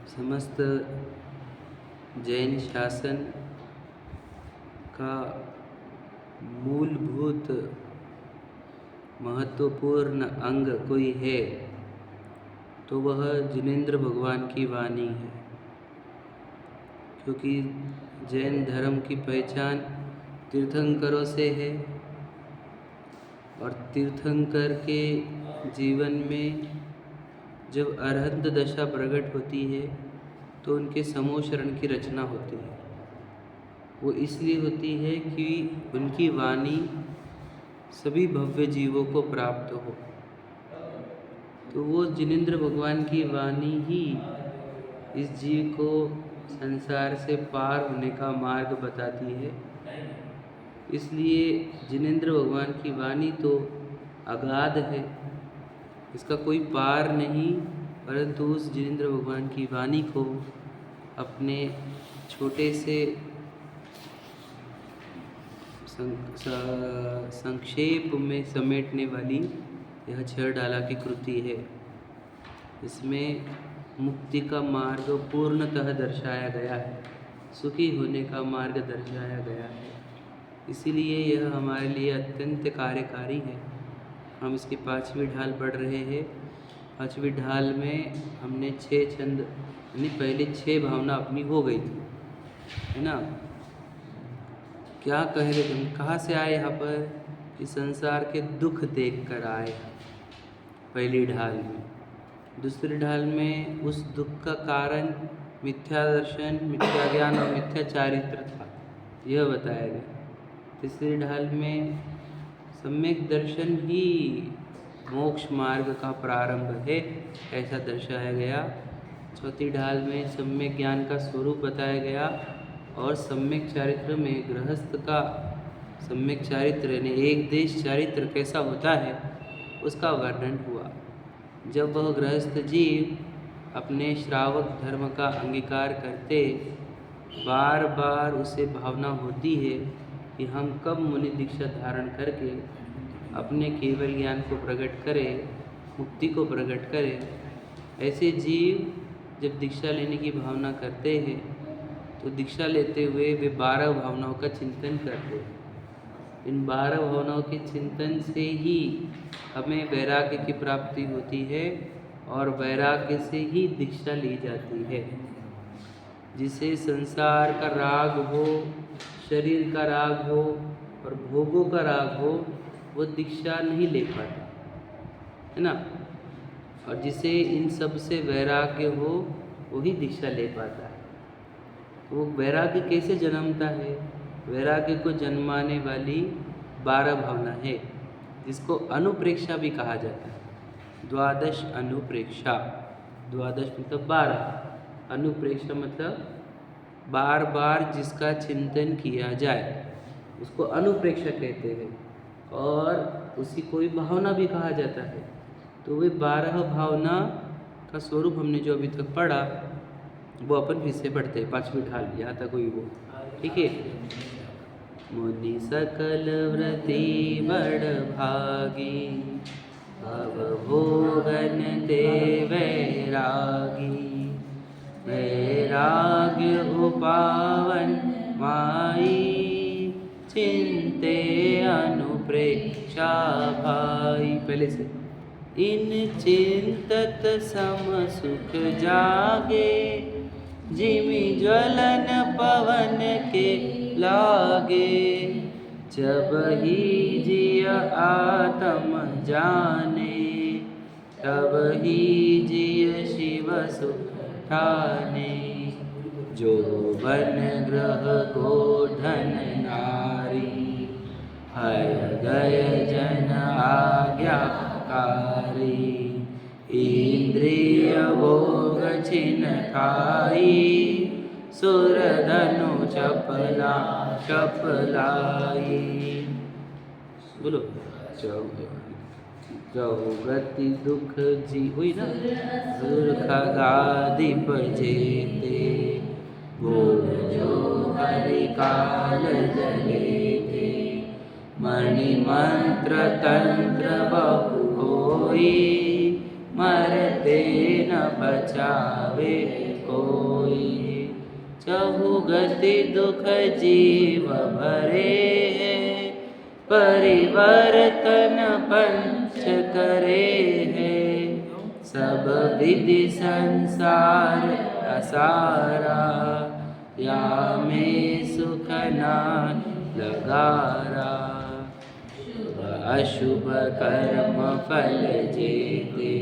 समस्त जैन शासन का मूलभूत महत्वपूर्ण अंग कोई है तो वह जिनेंद्र भगवान की वाणी है। क्योंकि जैन धर्म की पहचान तीर्थंकरों से है और तीर्थंकर के जीवन में जब अरहंत दशा प्रकट होती है तो उनके समूह शरण की रचना होती है। वो इसलिए होती है कि उनकी वाणी सभी भव्य जीवों को प्राप्त हो। तो वो जिनेंद्र भगवान की वाणी ही इस जीव को संसार से पार होने का मार्ग बताती है। इसलिए जिनेंद्र भगवान की वाणी तो अगाध है, इसका कोई पार नहीं, परंतु उस जिनेंद्र भगवान की वाणी को अपने छोटे से संक्षेप में समेटने वाली यह 6 डाला की कृति है। इसमें मुक्ति का मार्ग पूर्णतः दर्शाया गया है, सुखी होने का मार्ग दर्शाया गया है। इसीलिए यह हमारे लिए अत्यंत कार्यकारी है। हम इसकी 5वीं ढाल पढ़ रहे हैं। 5वीं ढाल में हमने 6 छंद यानी पहले 6 भावना अपनी हो गई थी, है ना। क्या कह रहे थे, कहाँ से आए यहाँ पर कि संसार के दुख देख कर आए पहली ढाल में। दूसरी ढाल में उस दुख का कारण मिथ्या दर्शन, मिथ्या ज्ञान और मिथ्या चारित्र था, यह बताया गया। तीसरी ढाल में सम्यक दर्शन ही मोक्ष मार्ग का प्रारंभ है, ऐसा दर्शाया गया। चौथी ढाल में सम्यक ज्ञान का स्वरूप बताया गया और सम्यक चारित्र में गृहस्थ का सम्यक चारित्र यानी एक देश चारित्र कैसा होता है उसका वर्णन हुआ। जब वह गृहस्थ जीव अपने श्रावक धर्म का अंगीकार करते, बार बार उसे भावना होती है कि हम कब मुनि दीक्षा धारण करके अपने केवल ज्ञान को प्रकट करें, मुक्ति को प्रकट करें। ऐसे जीव जब दीक्षा लेने की भावना करते हैं तो दीक्षा लेते हुए वे 12 भावनाओं का चिंतन करते हैं। इन 12 भावनाओं के चिंतन से ही हमें वैराग्य की प्राप्ति होती है और वैराग्य से ही दीक्षा ली जाती है। जिसे संसार का राग हो, शरीर का राग हो और भोगों का राग हो, वो दीक्षा नहीं ले पाता, है ना। और जिसे इन सब से वैराग्य हो वही दीक्षा ले पाता है। वो वैराग्य कैसे जन्मता है? वैराग्य को जन्माने वाली 12 भावना है, जिसको अनुप्रेक्षा भी कहा जाता है। 12 अनुप्रेक्षा, 12 मतलब 12, अनुप्रेक्षा मतलब बार बार जिसका चिंतन किया जाए उसको अनुप्रेक्षा कहते हैं। और उसी को भावना भी कहा जाता है। तो वे 12 भावना का स्वरूप हमने जो अभी तक पढ़ा वो अपन फिर से पढ़ते हैं। 5वीं ढाल यहाँ तक हुई वो, ठीक है। मुनि सकल व्रति बड़ भागी, भव भोगन दे वैरागी। वैराग्य उपावन माई, चिंते अनुप्रेक्षा भाई। पहले से इन चिंतत सम सुख जागे, जिमि ज्वलन पवन के लागे। जब ही जिय आत्म जाने, तब ही जिय शिव सुख ठाने। जो बन ग्रह गोधन नारी, हय गय जन आज्ञाकारी। इंद्रिय भोग छिन खाई, सुर धनु चपला चपलाई। बोलो गति दुख जी हुई ना, दुर्ख गादीप जेते। भोग जो हरि काल जलेते, मणि मंत्र तंत्र बहु होई। मरते न बचावे कोई। चहु गति दुख जीव भरे है, परिवर्तन पंच करे है। सब विधि संसार असारा, या में सुख नाम लगारा। अशुभ कर्म फल जेते,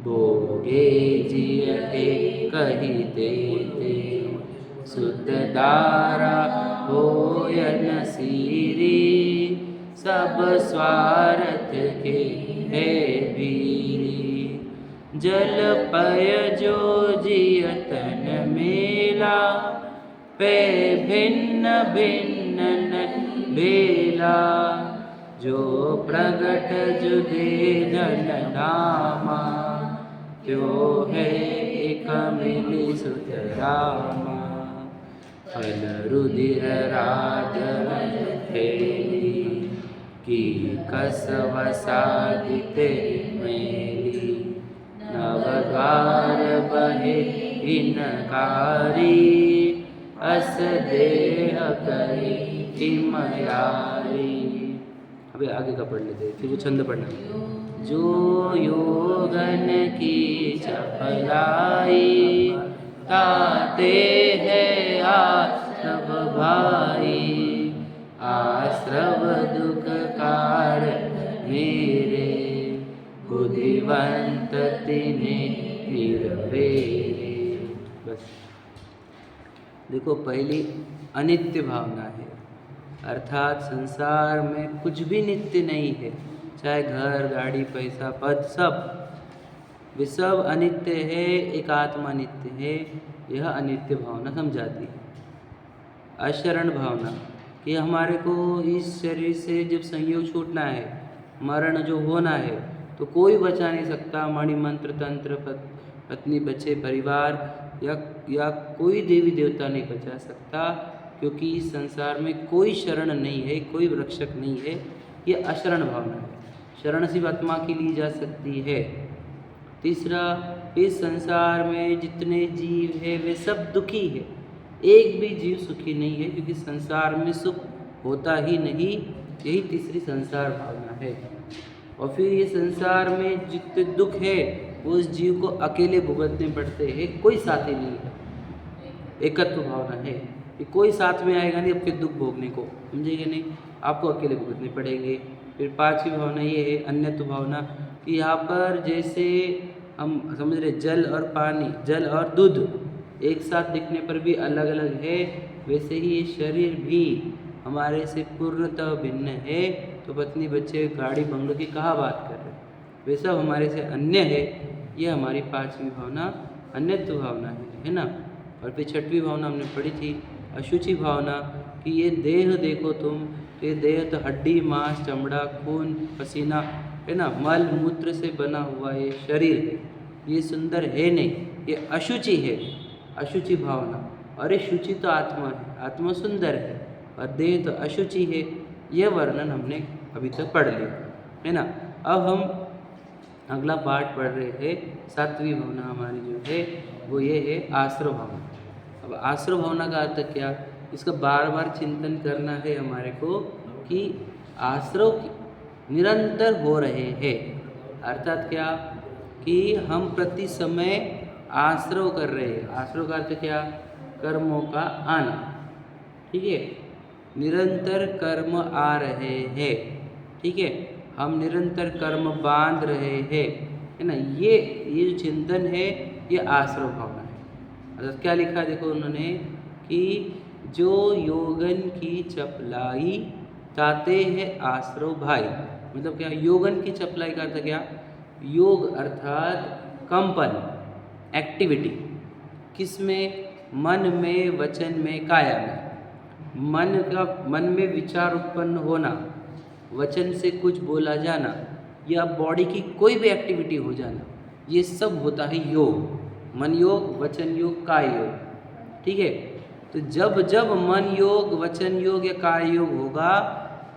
भोगे जियते कही देते। सुत दारा होयन सीरी, सब स्वार्थ के है भीरी। जल पय जो जियतन मेला, पे भिन्न भिन्न न बेला। जो प्रगट जुदे जन नामा, त्यो है एक मिली सुत रामा। फल रुधिर राजन फैली, की कस वसादिते मेली। नवद्वार बहे इनकारी, अस देह करे हिमयारी। अभी आगे का पढ़ लेते हैं, फिर वो छंद पढ़ना। जो योगन की चपलाई, ताते है आश्रव भाई। आश्रव दुख कार मेरे, बुद्धिवंत तिने निर्वेरे। बस देखो, पहली अनित्य भावना है, अर्थात संसार में कुछ भी नित्य नहीं है। चाहे घर, गाड़ी, पैसा, पद, सब वे सब अनित्य है, एक आत्मा नित्य है। यह अनित्य भावना समझाती है। अशरण भावना कि हमारे को इस शरीर से जब संयोग छूटना है, मरण जो होना है, तो कोई बचा नहीं सकता। मणि मंत्र तंत्र पत्नी बच्चे परिवार या कोई देवी देवता नहीं बचा सकता, क्योंकि इस संसार में कोई शरण नहीं है, कोई रक्षक नहीं है। ये अशरण भावना है। शरण सिर्फ आत्मा की ली जा सकती है। तीसरा, इस संसार में जितने जीव है वे सब दुखी है, एक भी जीव सुखी नहीं है, क्योंकि संसार में सुख होता ही नहीं। यही तीसरी संसार भावना है। और फिर ये संसार में जितने दुख है वो उस जीव को अकेले भुगतने पड़ते हैं, कोई साथी नहीं है। एकत्व भावना है कि कोई साथ में आएगा नहीं आपके दुख भोगने को, समझेंगे नहीं, आपको अकेले भुगतने पड़ेंगे। फिर पांचवी भावना ये है अन्यत्व भावना, कि यहाँ पर जैसे हम समझ रहे जल और पानी, जल और दूध एक साथ दिखने पर भी अलग अलग है, वैसे ही ये शरीर भी हमारे से पूर्णतः भिन्न है। तो पत्नी बच्चे गाड़ी बंगलों की कहाँ बात कर रहे, वे सब हमारे से अन्य है। ये हमारी पांचवी भावना अन्यत्व भावना है ना। और फिर छठवीं भावना हमने पढ़ी थी अशुचि भावना, कि ये देह देखो तुम, ये देह तो हड्डी मांस चमड़ा खून पसीना है ना, मल मूत्र से बना हुआ ये शरीर है, ये सुंदर है नहीं, ये अशुचि है, अशुचि भावना। और ये शुचि तो आत्मा है, आत्मा सुंदर है, और देह तो अशुचि है। यह वर्णन हमने अभी तक पढ़ लिया है ना। अब हम अगला पाठ पढ़ रहे थे, सातवीं भावना हमारी जो है वो ये है आश्रव भावना। अब आश्रव भावना का अर्थ क्या, इसका बार बार चिंतन करना है हमारे को, कि आश्रव निरंतर हो रहे हैं। अर्थात क्या, कि हम प्रति समय आश्रव कर रहे हैं। आश्रव का अर्थ क्या, कर्मों का आना, ठीक है। निरंतर कर्म आ रहे हैं, ठीक है, हम निरंतर कर्म बांध रहे हैं, है ना। ये जो चिंतन है ये आश्रव भावना है। अर्थात क्या लिखा देखो उन्होंने, कि जो योगन की चपलाई ताते है आश्रव भाई। मतलब क्या, योगन की चपलाई का अर्थ क्या, योग अर्थात कंपन, एक्टिविटी, किसमें, मन में, वचन में, काया में। मन में विचार उत्पन्न होना, वचन से कुछ बोला जाना, या बॉडी की कोई भी एक्टिविटी हो जाना, ये सब होता है योग। मन योग, वचन योग, काय योग, ठीक है। तो जब जब मन योग, वचन योग या काय योग होगा,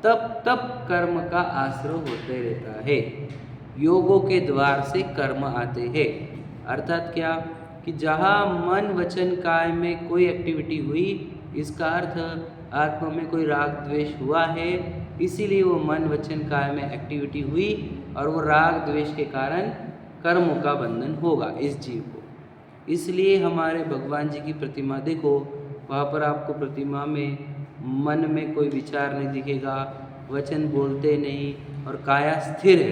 तब तब कर्म का आश्रव होते रहता है। योगों के द्वार से कर्म आते हैं। अर्थात क्या, कि जहाँ मन वचन काय में कोई एक्टिविटी हुई, इसका अर्थ आत्मा में कोई राग द्वेष हुआ है, इसीलिए वो मन वचन काय में एक्टिविटी हुई और वो राग द्वेष के कारण कर्मों का बंधन होगा इस जीव को। इसलिए हमारे भगवान जी की प्रतिमा देखो, वहाँ पर आपको प्रतिमा में मन में कोई विचार नहीं दिखेगा, वचन बोलते नहीं और काया स्थिर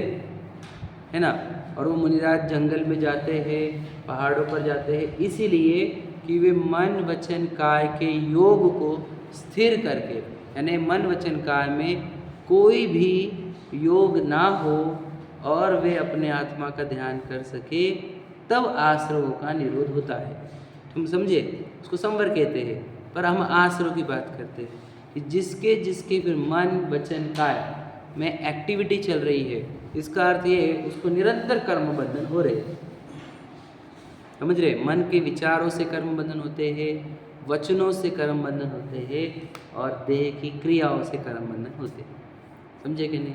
है ना। और वो मुनिराज जंगल में जाते हैं, पहाड़ों पर जाते हैं, इसीलिए कि वे मन वचन काय के योग को स्थिर करके, यानी मन वचन काय में कोई भी योग ना हो और वे अपने आत्मा का ध्यान कर सके, तब आश्रवों का निरोध होता है। तुम समझे, उसको संवर कहते हैं, पर हम आश्रव की बात करते हैं कि जिसके जिसके फिर मन वचन काय में एक्टिविटी चल रही है, इसका अर्थ ये है उसको निरंतर कर्म बंधन हो रहे हैं। समझ रहे, मन के विचारों से कर्म बंधन होते हैं, वचनों से कर्म बंधन होते हैं और देह की क्रियाओं से कर्म बंधन होते हैं। समझे कि नहीं?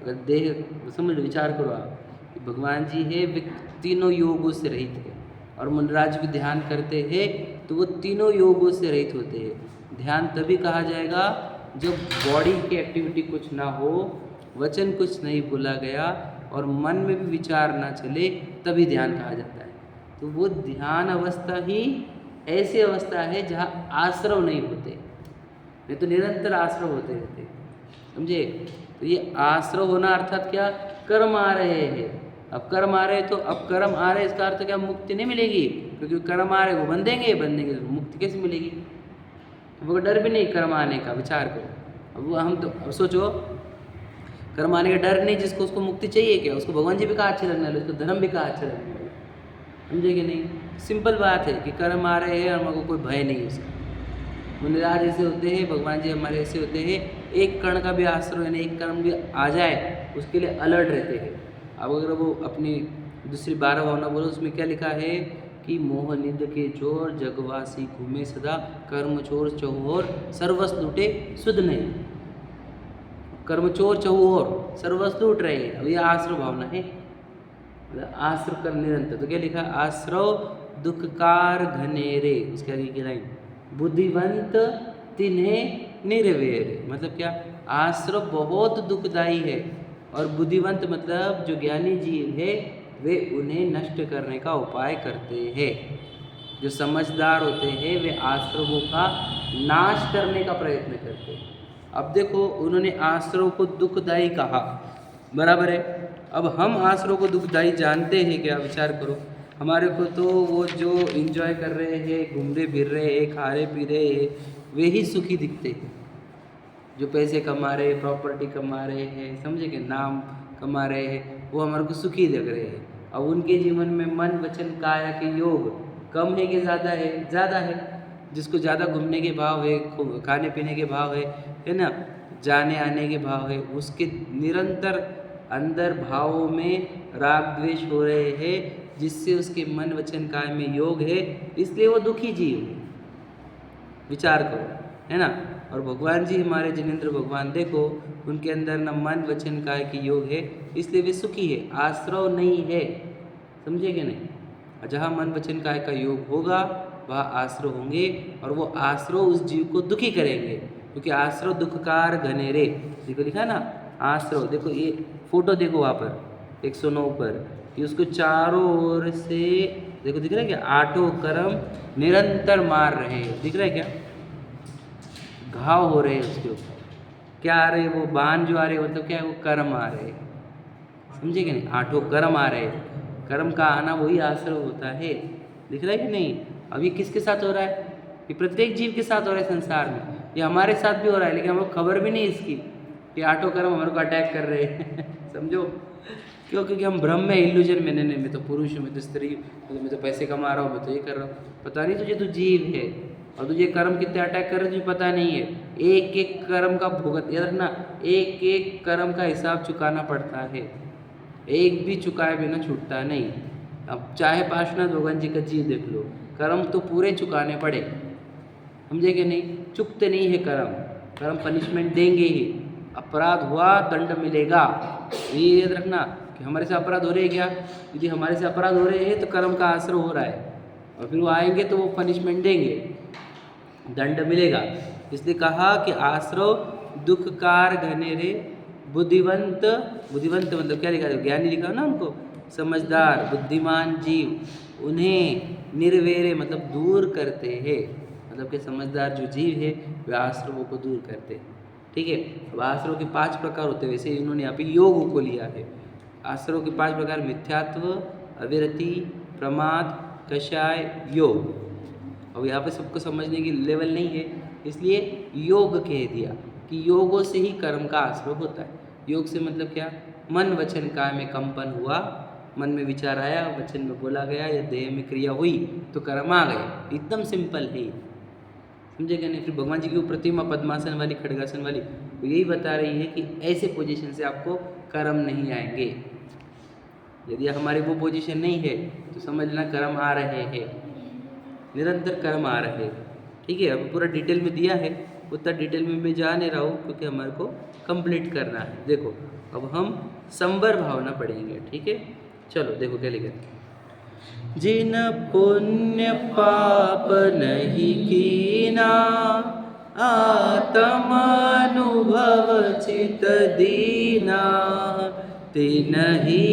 अगर देह समझ लो, विचार करो आप कि भगवान जी है वे तीनों योगों से रहित है और मुनराज भी ध्यान करते हैं तो वो तीनों योगों से रहित होते हैं। ध्यान तभी कहा जाएगा जब बॉडी की एक्टिविटी कुछ ना हो, वचन कुछ नहीं बोला गया और मन में भी विचार ना चले, तभी ध्यान कहा जाता है। तो वो ध्यान अवस्था ही ऐसी अवस्था है जहाँ आश्रव नहीं होते, नहीं तो निरंतर आश्रव होते रहते। समझे? तो ये आश्रव होना अर्थात क्या, कर्म आ रहे हैं। अब कर्म आ रहे तो अब कर्म आ रहे, इसका अर्थ क्या, मुक्ति नहीं मिलेगी, क्योंकि कर्म आ रहे वो बंधेंगे तो मुक्ति कैसे मिलेगी? वो डर भी नहीं कर्म आने का, विचार करो। अब हम तो अब सोचो, कर्म आने का डर नहीं जिसको, उसको मुक्ति चाहिए क्या? उसको भगवान जी भी कहा अच्छे लगने वाले, उसको धर्म भी कहा अच्छा लगने वाले। समझे कि नहीं? सिंपल बात है कि कर्म आ रहे हैं और हमको कोई भय नहीं उसका। मुनिराज ऐसे होते हैं, भगवान जी हमारे ऐसे होते हैं, एक कण का भी आश्रय यानी एक कर्म भी आ जाए उसके लिए अलर्ट रहते हैं। अब अगर वो अपनी दूसरी 12 भावना बोलो, उसमें क्या लिखा है कि मोह निंद के चोर जगवासी घूमे सदा, कर्म चोर चहुओर सर्वस लूटे सुध नहीं। कर्म चोर चहुओर सर्वस लूट रहे हैं, अब ये आश्रव भावना है, आश्रव कर निरंतर। तो क्या लिखा, आश्रव दुखकार घनेरे, उसके आगे की लाइन, बुद्धिवंत तिन्हें निर्वेर। मतलब क्या, आश्रव बहुत दुखदाई है और बुद्धिवंत मतलब जो ज्ञानी जीव है वे उन्हें नष्ट करने का उपाय करते हैं। जो समझदार होते हैं वे आश्रवों का नाश करने का प्रयत्न करते हैं। अब देखो, उन्होंने आश्रव को दुखदाई कहा, बराबर है। अब हम आश्रव को दुखदाई जानते हैं क्या? विचार करो, हमारे को तो वो जो एंजॉय कर रहे हैं, घूम रहे फिर रहे हैं, खा रहे पी रहे हैं, वे ही सुखी दिखते हैं। जो पैसे कमा रहे हैं, प्रॉपर्टी कमा रहे हैं, समझे कि नाम कमा रहे हैं, वो हमारे को सुखी लग रहे हैं। अब उनके जीवन में मन वचन काया के योग कम है कि ज़्यादा है? ज़्यादा है। जिसको ज़्यादा घूमने के भाव है, खाने पीने के भाव है ना, जाने आने के भाव है, उसके निरंतर अंदर भावों में राग द्वेष हो रहे हैं, जिससे उसके मन वचन काय में योग है, इसलिए वो दुखी जीव है। विचार करो, है ना। और भगवान जी हमारे जिनेंद्र भगवान देखो, उनके अंदर न मन वचन काय की योग है, इसलिए वे सुखी है, आश्रव नहीं है। समझे कि नहीं? जहाँ मन वचन काय का योग होगा वहाँ आश्रव होंगे और वो आश्रव उस जीव को दुखी करेंगे, क्योंकि आश्रव दुखकार घनेरे, देखो लिखा ना आश्रव। देखो ये फोटो देखो वहाँ पर 109 पर कि उसको चारों ओर से देखो, दिख रहा है क्या, आठों कर्म निरंतर मार रहे हैं, दिख रहा है क्या, घाव हो रहे हैं उसके ऊपर। क्या आ रहे हैं वो बाण जो आ रहे हैं, मतलब क्या है, वो कर्म आ रहे हैं। समझे कि नहीं? आठों कर्म आ रहे हैं, कर्म का आना वही आश्रव होता है। दिख रहा है कि नहीं? अब ये किसके साथ हो रहा है? ये प्रत्येक जीव के साथ हो रहा है संसार में, ये हमारे साथ भी हो रहा है, लेकिन हमको खबर भी नहीं इसकी कि आठों कर्म हमारे को अटैक कर रहे हैं। समझो क्यों? क्योंकि हम भ्रम में, इल्यूजन में, नहीं मैं तो पुरुष हूँ, मैं तो स्त्री, मैं तो पैसे कमा रहा हूँ, मैं तो ये कर रहा हूँ। पता नहीं तुझे, तू जीव है और तुझे कर्म कितने अटैक कर रहे तुझे पता नहीं है। एक एक कर्म का भुगत, याद रखना, एक एक कर्म का हिसाब चुकाना पड़ता है, एक भी चुकाए बिना छूटता नहीं। अब चाहे पार्श्वनाथ भगवान जी का जीव देख लो, कर्म तो पूरे चुकाने पड़े। समझे कि नहीं? चुकते नहीं है कर्म, कर्म पनिशमेंट देंगे ही। अपराध हुआ दंड मिलेगा, ये याद रखना कि हमारे से अपराध हो रहे हैं क्या? यदि हमारे से अपराध हो रहे हैं तो कर्म का आश्रय हो रहा है, और फिर वो आएंगे तो वो पनिशमेंट देंगे, दंड मिलेगा। इसलिए कहा कि आश्रव दुखकार घनेरे बुद्धिवंत, बुद्धिवंत मतलब क्या लिखा है, ज्ञानी लिखा है ना उनको, समझदार बुद्धिमान जीव उन्हें निर्वेरे मतलब दूर करते हैं, मतलब कि समझदार जो जीव है वे आश्रवों को दूर करते हैं। ठीक है, अब आश्रव के 5 प्रकार होते हैं, वैसे इन्होंने यहाँ पे योग को लिया है। आश्रव के 5 प्रकार मिथ्यात्व, अविरति, प्रमाद, कषाय, योग। अब यहाँ पे सबको समझने की लेवल नहीं है, इसलिए योग कह दिया कि योगों से ही कर्म का आश्रव होता है। योग से मतलब क्या, मन वचन काय में कंपन हुआ, मन में विचार आया, वचन में बोला गया या देह में क्रिया हुई तो कर्म आ गए, एकदम सिंपल है, समझेगा नहीं। फिर भगवान जी की वो प्रतिमा पद्मासन वाली, खड़गासन वाली, वो यही बता रही है कि ऐसे पोजीशन से आपको कर्म नहीं आएंगे। यदि हमारी वो पोजीशन नहीं है तो समझना कर्म आ रहे हैं, निरंतर कर्म आ रहे हैं। ठीक है, अब पूरा डिटेल में दिया है, उतना डिटेल में मैं जा नहीं रहा हूँ क्योंकि हमारे को कंप्लीट करना है। देखो अब हम संवर भावना पढ़ेंगे। ठीक है, चलो देखो क्या लिखा है। जिन पुण्य पाप नहीं कीना, आत्मानुभव चित दीना, तिनहि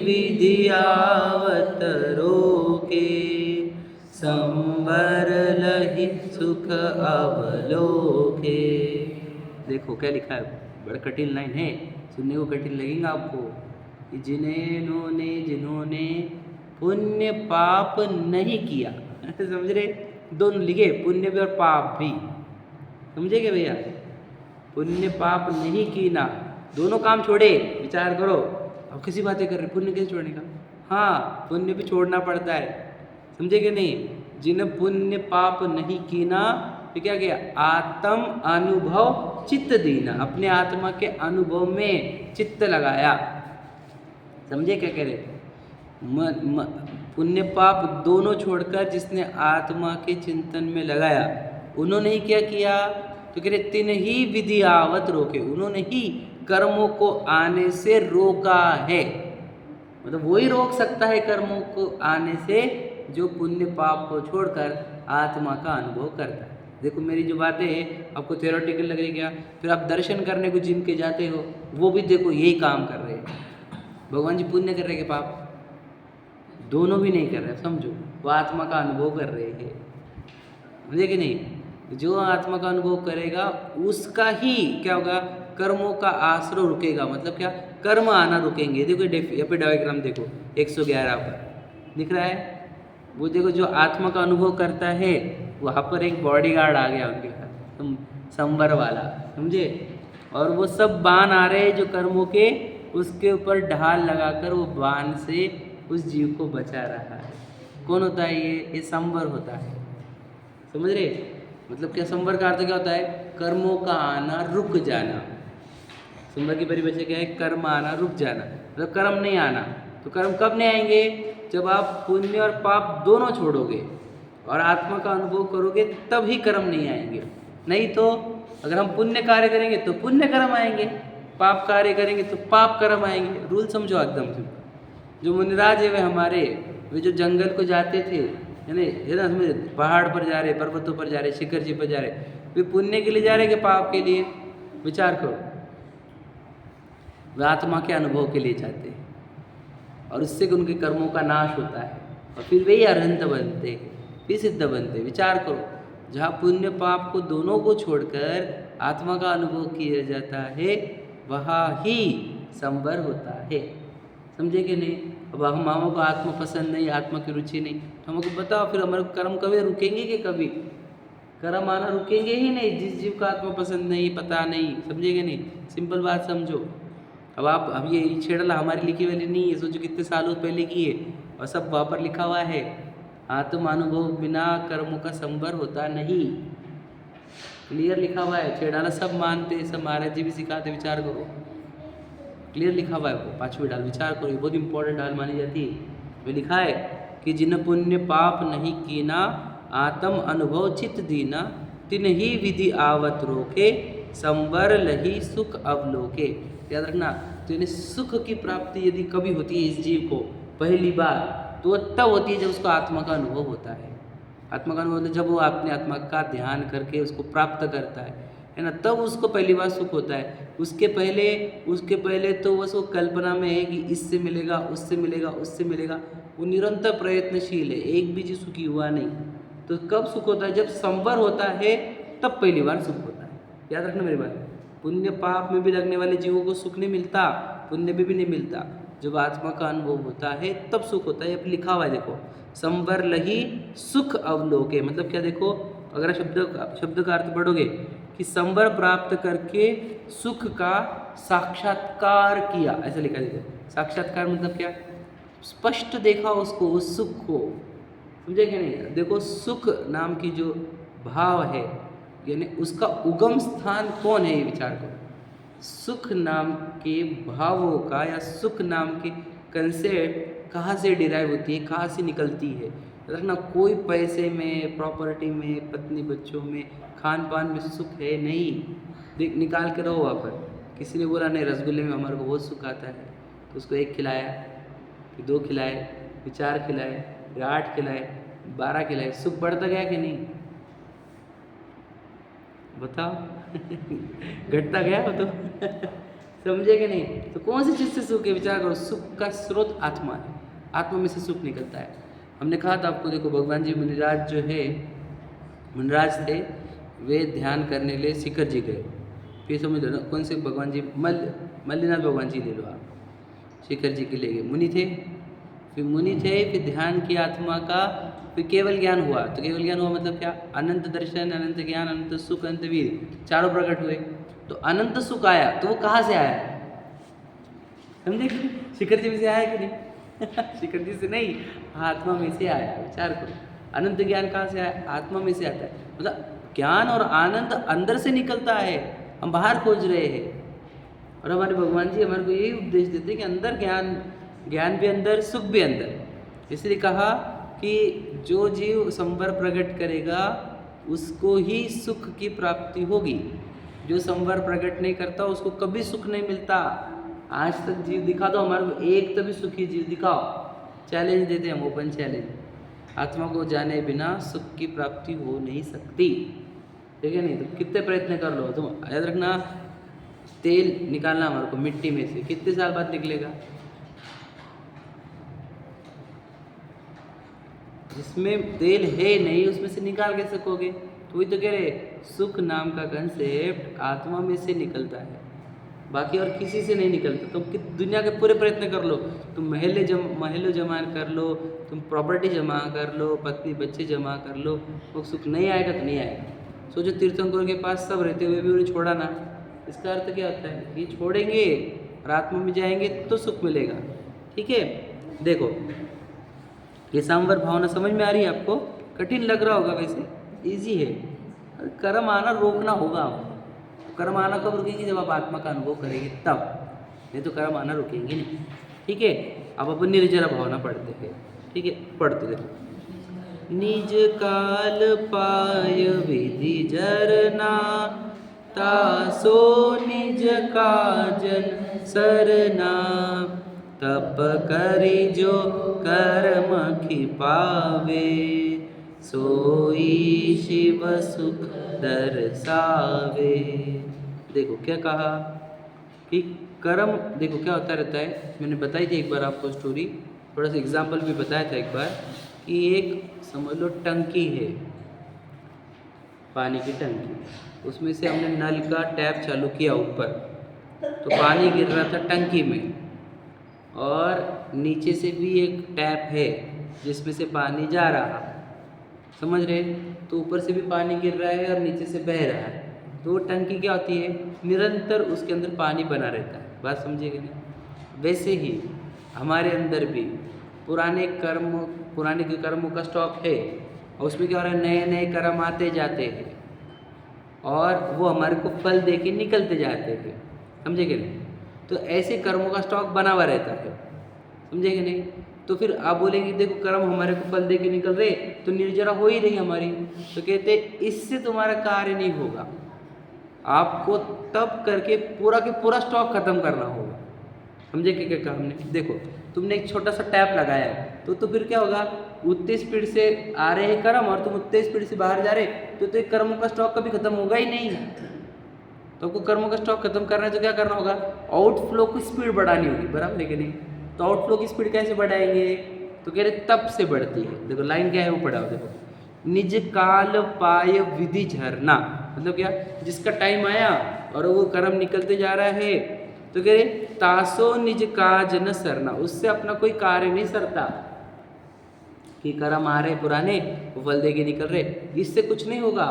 विधियावत रोके, संवर लहि सुख अवलोके। देखो क्या लिखा है, बड़ा कठिन लाइन है, सुनने को कठिन लगेगा आपको कि जिन्होंने पुण्य पाप नहीं किया समझ रहे, दोनों लिखे, पुण्य भी और पाप भी, समझेगे भैया। पुण्य पाप नहीं की ना, दोनों काम छोड़े, विचार करो। अब किसी बातें कर रहे, पुण्य कैसे छोड़ने का, हाँ पुण्य भी छोड़ना पड़ता है, समझेगे नहीं। जिन्हें पुण्य पाप नहीं की ना, तो क्या किया, आत्म अनुभव चित्त दीना, अपने आत्मा के अनुभव में चित्त लगाया, समझे क्या कह रहे। पुण्य पाप दोनों छोड़कर जिसने आत्मा के चिंतन में लगाया, उन्होंने ही क्या किया, तो कह रहे तीन ही विधि आवत रोके, उन्होंने ही कर्मों को आने से रोका है। मतलब वही रोक सकता है कर्मों को आने से जो पुण्य पाप को छोड़कर आत्मा का अनुभव करता है। देखो मेरी जो बातें हैं आपको थ्योरेटिकल लग रही क्या, फिर आप दर्शन करने को जिनके जाते हो वो भी देखो यही काम कर रहे हैं। भगवान जी पुण्य कर रहे हैं कि पाप, दोनों भी नहीं कर रहे, समझो, वो आत्मा का अनुभव कर रहे हैं, समझे कि नहीं। जो आत्मा का अनुभव करेगा उसका ही क्या होगा, कर्मों का आश्रय रुकेगा, मतलब क्या, कर्म आना रुकेंगे। देखो यहाँ पे डायग्राम देखो 111 पर दिख रहा है, वो देखो जो आत्मा का अनुभव करता है वहाँ पर एक बॉडीगार्ड आ गया उनके साथ, संवर वाला, समझे। और वो सब बाण आ रहे हैं जो कर्मों के, उसके ऊपर ढाल लगाकर वो बाण से उस जीव को बचा रहा है। कौन होता है ये संवर होता है, समझ रहे। मतलब क्या, संवर का अर्थ क्या होता है, कर्मों का आना रुक जाना। संवर की परिभाषा क्या है, कर्म आना रुक जाना, मतलब कर्म नहीं आना। तो कर्म कब नहीं आएंगे, जब आप पुण्य और पाप दोनों छोड़ोगे और आत्मा का अनुभव करोगे तब ही कर्म नहीं आएंगे। नहीं तो अगर हम पुण्य कार्य करेंगे तो पुण्य कर्म आएंगे, पाप कार्य करेंगे तो पाप कर्म आएंगे। रूल समझो एकदम से। जो मुनिराज है वे हमारे, वे जो जंगल को जाते थे, है ना, पहाड़ पर जा रहे, पर्वतों पर जा रहे, शिखर जी पर जा रहे, वे पुण्य के लिए जा रहे कि पाप के लिए, विचार करो। वे आत्मा के अनुभव के लिए जाते हैं और उससे उनके कर्मों का नाश होता है और फिर वे अरहंत बनते, फिर सिद्ध बनते। विचार करो, जहाँ पुण्य पाप को दोनों को छोड़कर आत्मा का अनुभव किया जाता है वहाँ ही संवर होता है, समझे कि नहीं। अब हम मामा को आत्मा पसंद नहीं, आत्मा की रुचि नहीं, तो हमको बताओ फिर हमारे कर्म कभी रुकेंगे कि कभी, कर्म आना रुकेंगे ही नहीं। जिस जीव का आत्मा पसंद नहीं, पता नहीं, समझेगे नहीं, सिंपल बात समझो। अब ये छेड़ला हमारी लिखी वाली नहीं है, सोचो कितने सालों पहले की है और सब वहाँ पर लिखा हुआ है, आत्मानुभव बिना कर्मों का संवर होता नहीं, क्लियर लिखा हुआ है। छेड़ाला सब मानते, सब महाराज जी भी सिखाते, विचार करो, क्लियर लिखा हुआ है वो 5वीं डाल, विचार करो, ये बहुत इंपॉर्टेंट डाल मानी जाती है। वो लिखा है कि जिन पुण्य पाप नहीं कीना, आत्म अनुभव चित दीना, तिन ही विधि आवत रोके, संवर लही सुख अवलोके। याद रखना, तो यानी सुख की प्राप्ति यदि कभी होती है इस जीव को पहली बार, तो तब होती है जब उसको आत्मा का अनुभव होता है। आत्मा का अनुभव मतलब जब वो अपने आत्मा का ध्यान करके उसको प्राप्त करता है ना, तब उसको पहली बार सुख होता है। उसके पहले तो बस वो कल्पना में है कि इससे मिलेगा, उससे मिलेगा, उससे मिलेगा। वो निरंतर प्रयत्नशील है, एक भी चीज सुखी हुआ नहीं। तो कब सुख होता है? जब संवर होता है, तब पहली बार सुख होता है। याद रखना मेरी बात। पुण्य पाप में भी लगने वाले जीवों को सुख नहीं मिलता, पुण्य में भी नहीं मिलता। जब आत्मा का अनुभव होता है तब सुख होता है। अब लिखा हुआ है देखो, संवर लही सुख अवलोके, मतलब क्या? देखो, अगर शब्द का अर्थ पढ़ोगे कि संवर प्राप्त करके सुख का साक्षात्कार किया, ऐसा लिखा है। साक्षात्कार मतलब क्या? स्पष्ट देखा उसको, उस सुख को, समझे कि नहीं? देखो, सुख नाम की जो भाव है, यानी उसका उगम स्थान कौन है, ये विचार करो। सुख नाम के भावों का या सुख नाम के कंसेप्ट कहाँ से डिराइव होती है, कहाँ से निकलती है? रखना, कोई पैसे में, प्रॉपर्टी में, पत्नी बच्चों में, खान पान में सुख है नहीं। देख, निकाल के रहो वहाँ पर। किसी ने बोला नहीं, रसगुल्ले में हमारे को बहुत सुख आता है, तो उसको 1 खिलाया, फिर 2 खिलाए, फिर 4 खिलाए, फिर 8 खिलाए, 12 खिलाए, सुख बढ़ता गया कि नहीं? बताओ। घटता गया हो तो। समझे कि नहीं? तो कौन सी चीज़ से सुख है? विचार करो। सुख का स्रोत आत्मा है, आत्मा में से सुख निकलता है। हमने कहा था आपको, देखो भगवान जी मुनिराज जो है, मुनिराज थे, वे ध्यान करने लिए शिखर जी गए। फिर समझ लो ना, कौन से भगवान जी? मल्लीनाथ भगवान जी ले लो आप, शिखर जी के ले गए। मुनि थे, फिर ध्यान किया आत्मा का, फिर केवल ज्ञान हुआ। तो केवल ज्ञान हुआ मतलब क्या? अनंत दर्शन, अनंत ज्ञान, अनंत सुख, अनंत वीर, चारों प्रकट हुए। तो अनंत सुख आया, तो वो कहाँ से आया? समझे? शिखर जी में से आया कि नहीं? शिखर जी से नहीं, आत्मा में से आया। विचार करो, अनंत ज्ञान कहाँ से आया? आत्मा में से आता है। मतलब ज्ञान और आनंद अंदर से निकलता है, हम बाहर खोज रहे हैं। और हमारे भगवान जी हमारे को यही उपदेश देते हैं कि अंदर ज्ञान भी अंदर, सुख भी अंदर। इसलिए कहा कि जो जीव संवर प्रकट करेगा उसको ही सुख की प्राप्ति होगी। जो संवर प्रकट नहीं करता उसको कभी सुख नहीं मिलता। आज तक जीव दिखा दो हमारे को, एक तभी सुखी जीव दिखाओ। चैलेंज देते हैं हम, ओपन चैलेंज। आत्मा को जाने बिना सुख की प्राप्ति हो नहीं सकती, ठीक है? नहीं तो कितने प्रयत्न कर लो तुम। याद रखना, तेल निकालना हमारे को मिट्टी में से कितने साल बाद निकलेगा? जिसमें तेल है नहीं उसमें से निकाल के सकोगे? तो वही तो कह रहे, सुख नाम का कंसेप्ट आत्मा में से निकलता है, बाकी और किसी से नहीं निकलता। तुम दुनिया के पूरे प्रयत्न कर लो, तुम महलों जमा कर लो, तुम प्रॉपर्टी जमा कर लो, पत्नी बच्चे जमा कर लो, वो सुख नहीं आएगा तो नहीं आएगा। सोचो, तीर्थंकरों के पास सब रहते हुए भी उन्हें छोड़ा ना, इसका अर्थ क्या होता है? ये छोड़ेंगे और आत्मा में जाएंगे तो सुख मिलेगा, ठीक है? देखो, ये सांवर भावना समझ में आ रही है आपको? कठिन लग रहा होगा, वैसे इजी है। कर्म आना रोकना होगा आपको। कर्म आना कब रुकेंगे? जब आप आत्मा का अनुभव करेंगे तब, नहीं तो कर्म आना रुकेंगे नहीं, ठीक है? अब अपन निर्जरा भावना पढ़ते हैं, ठीक है? पढ़ते देखो, निज काल पाय विधि जरना, तासो निज काजन सरना, तप करि जो कर्म खिपावे, सोई शिव सुख दर्शावे। देखो क्या कहा कि कर्म, देखो क्या होता रहता है। मैंने बताई थी एक बार आपको स्टोरी, थोड़ा सा एग्जाम्पल भी बताया था एक बार, कि एक समझ लो टंकी है, पानी की टंकी, उसमें से हमने नल का टैप चालू किया ऊपर, तो पानी गिर रहा था टंकी में, और नीचे से भी एक टैप है जिसमें से पानी जा रहा, समझ रहे? तो ऊपर से भी पानी गिर रहा है और नीचे से बह रहा है, तो वो टंकी क्या होती है? निरंतर उसके अंदर पानी बना रहता है। बात समझिएगा नहीं? वैसे ही हमारे अंदर भी पुराने कर्मों का स्टॉक है, और उसमें क्या हो रहा है? नए नए कर्म आते जाते हैं और वो हमारे को फल दे के निकलते जाते हैं, समझे कि नहीं? तो ऐसे कर्मों का स्टॉक बना हुआ रहता है, समझे कि नहीं? तो फिर आप बोलेंगे देखो कर्म हमारे को फल दे के निकल रहे, तो निर्जरा हो ही रही हमारी। तो कहते इससे तुम्हारा कार्य नहीं होगा, आपको तब करके पूरा के पूरा स्टॉक खत्म करना होगा, समझे? क्या कहा हमने? देखो, तुमने एक छोटा सा टैप लगाया है, तो फिर क्या होगा, उतनी स्पीड से आ रहे हैं कर्म और तुम उतनी स्पीड से बाहर जा रहे, तो एक कर्मों का स्टॉक कभी खत्म होगा ही नहीं। तो आपको कर्मों का स्टॉक खत्म करना है तो क्या करना होगा, आउटफ्लो की स्पीड बढ़ानी होगी, बराबर है कि नहीं। तो आउटफ्लो की स्पीड कैसे बढ़ाएंगे, तो कह रहे तप से बढ़ती है। देखो लाइन क्या है वो पढ़ाओ, देखो निज काल पाय विधि झरना, मतलब क्या, जिसका टाइम आया और वो कर्म निकलते जा रहा है, तो कह रहे तासो निज काज न सरना, उससे अपना कोई कार्य नहीं सरता कि कर्म आ रहे पुराने वो फल देके निकल रहे, इससे कुछ नहीं होगा।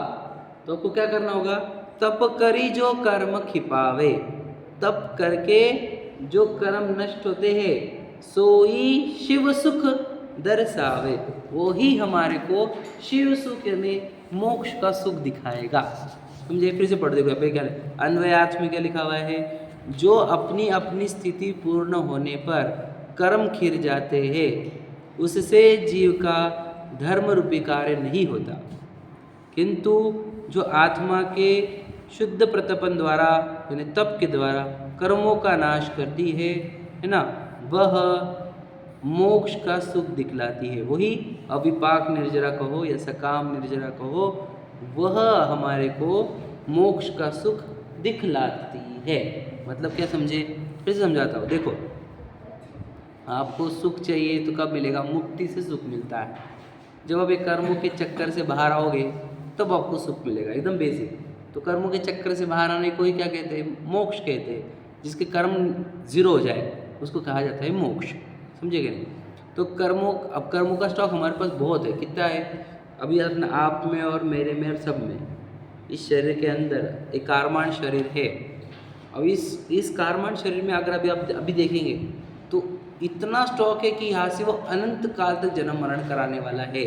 तो आपको क्या करना होगा, तप करी जो कर्म खिपावे, तप करके जो कर्म नष्ट होते हैं सोई शिव सुख दर्शावे, वो ही हमारे को शिव सुख में मोक्ष का सुख दिखाएगा। समझे, फिर से पढ़ देखो, क्या अन्वयार्थ में क्या लिखा हुआ है, जो अपनी अपनी स्थिति पूर्ण होने पर कर्म खिर जाते हैं उससे जीव का धर्म रूपी कार्य नहीं होता, किंतु जो आत्मा के शुद्ध प्रतपन द्वारा यानी तप के द्वारा कर्मों का नाश करती है ना, वह मोक्ष का सुख दिखलाती है। वही अविपाक निर्जरा कहो या सकाम निर्जरा कहो, वह हमारे को मोक्ष का सुख दिखलाती है। मतलब क्या समझे, फिर से समझाता हूँ। देखो आपको सुख चाहिए तो कब मिलेगा, मुक्ति से सुख मिलता है। जब आप एक कर्मों के चक्कर से बाहर आओगे तब आपको सुख मिलेगा, एकदम बेसिक। तो कर्मों के चक्कर से बाहर आने को ही क्या कहते हैं, मोक्ष कहते हैं। जिसके कर्म जीरो हो जाए उसको कहा जाता है मोक्ष, समझेगे नहीं। तो अब कर्मों का स्टॉक हमारे पास बहुत है, कितना है, अभी अपना आप में और मेरे में और सब में, इस शरीर के अंदर एक कारमान शरीर है। अब इस कारमान शरीर में अगर अभी देखेंगे तो इतना स्टॉक है कि यहाँ से वो अनंत काल तक जन्म मरण कराने वाला है।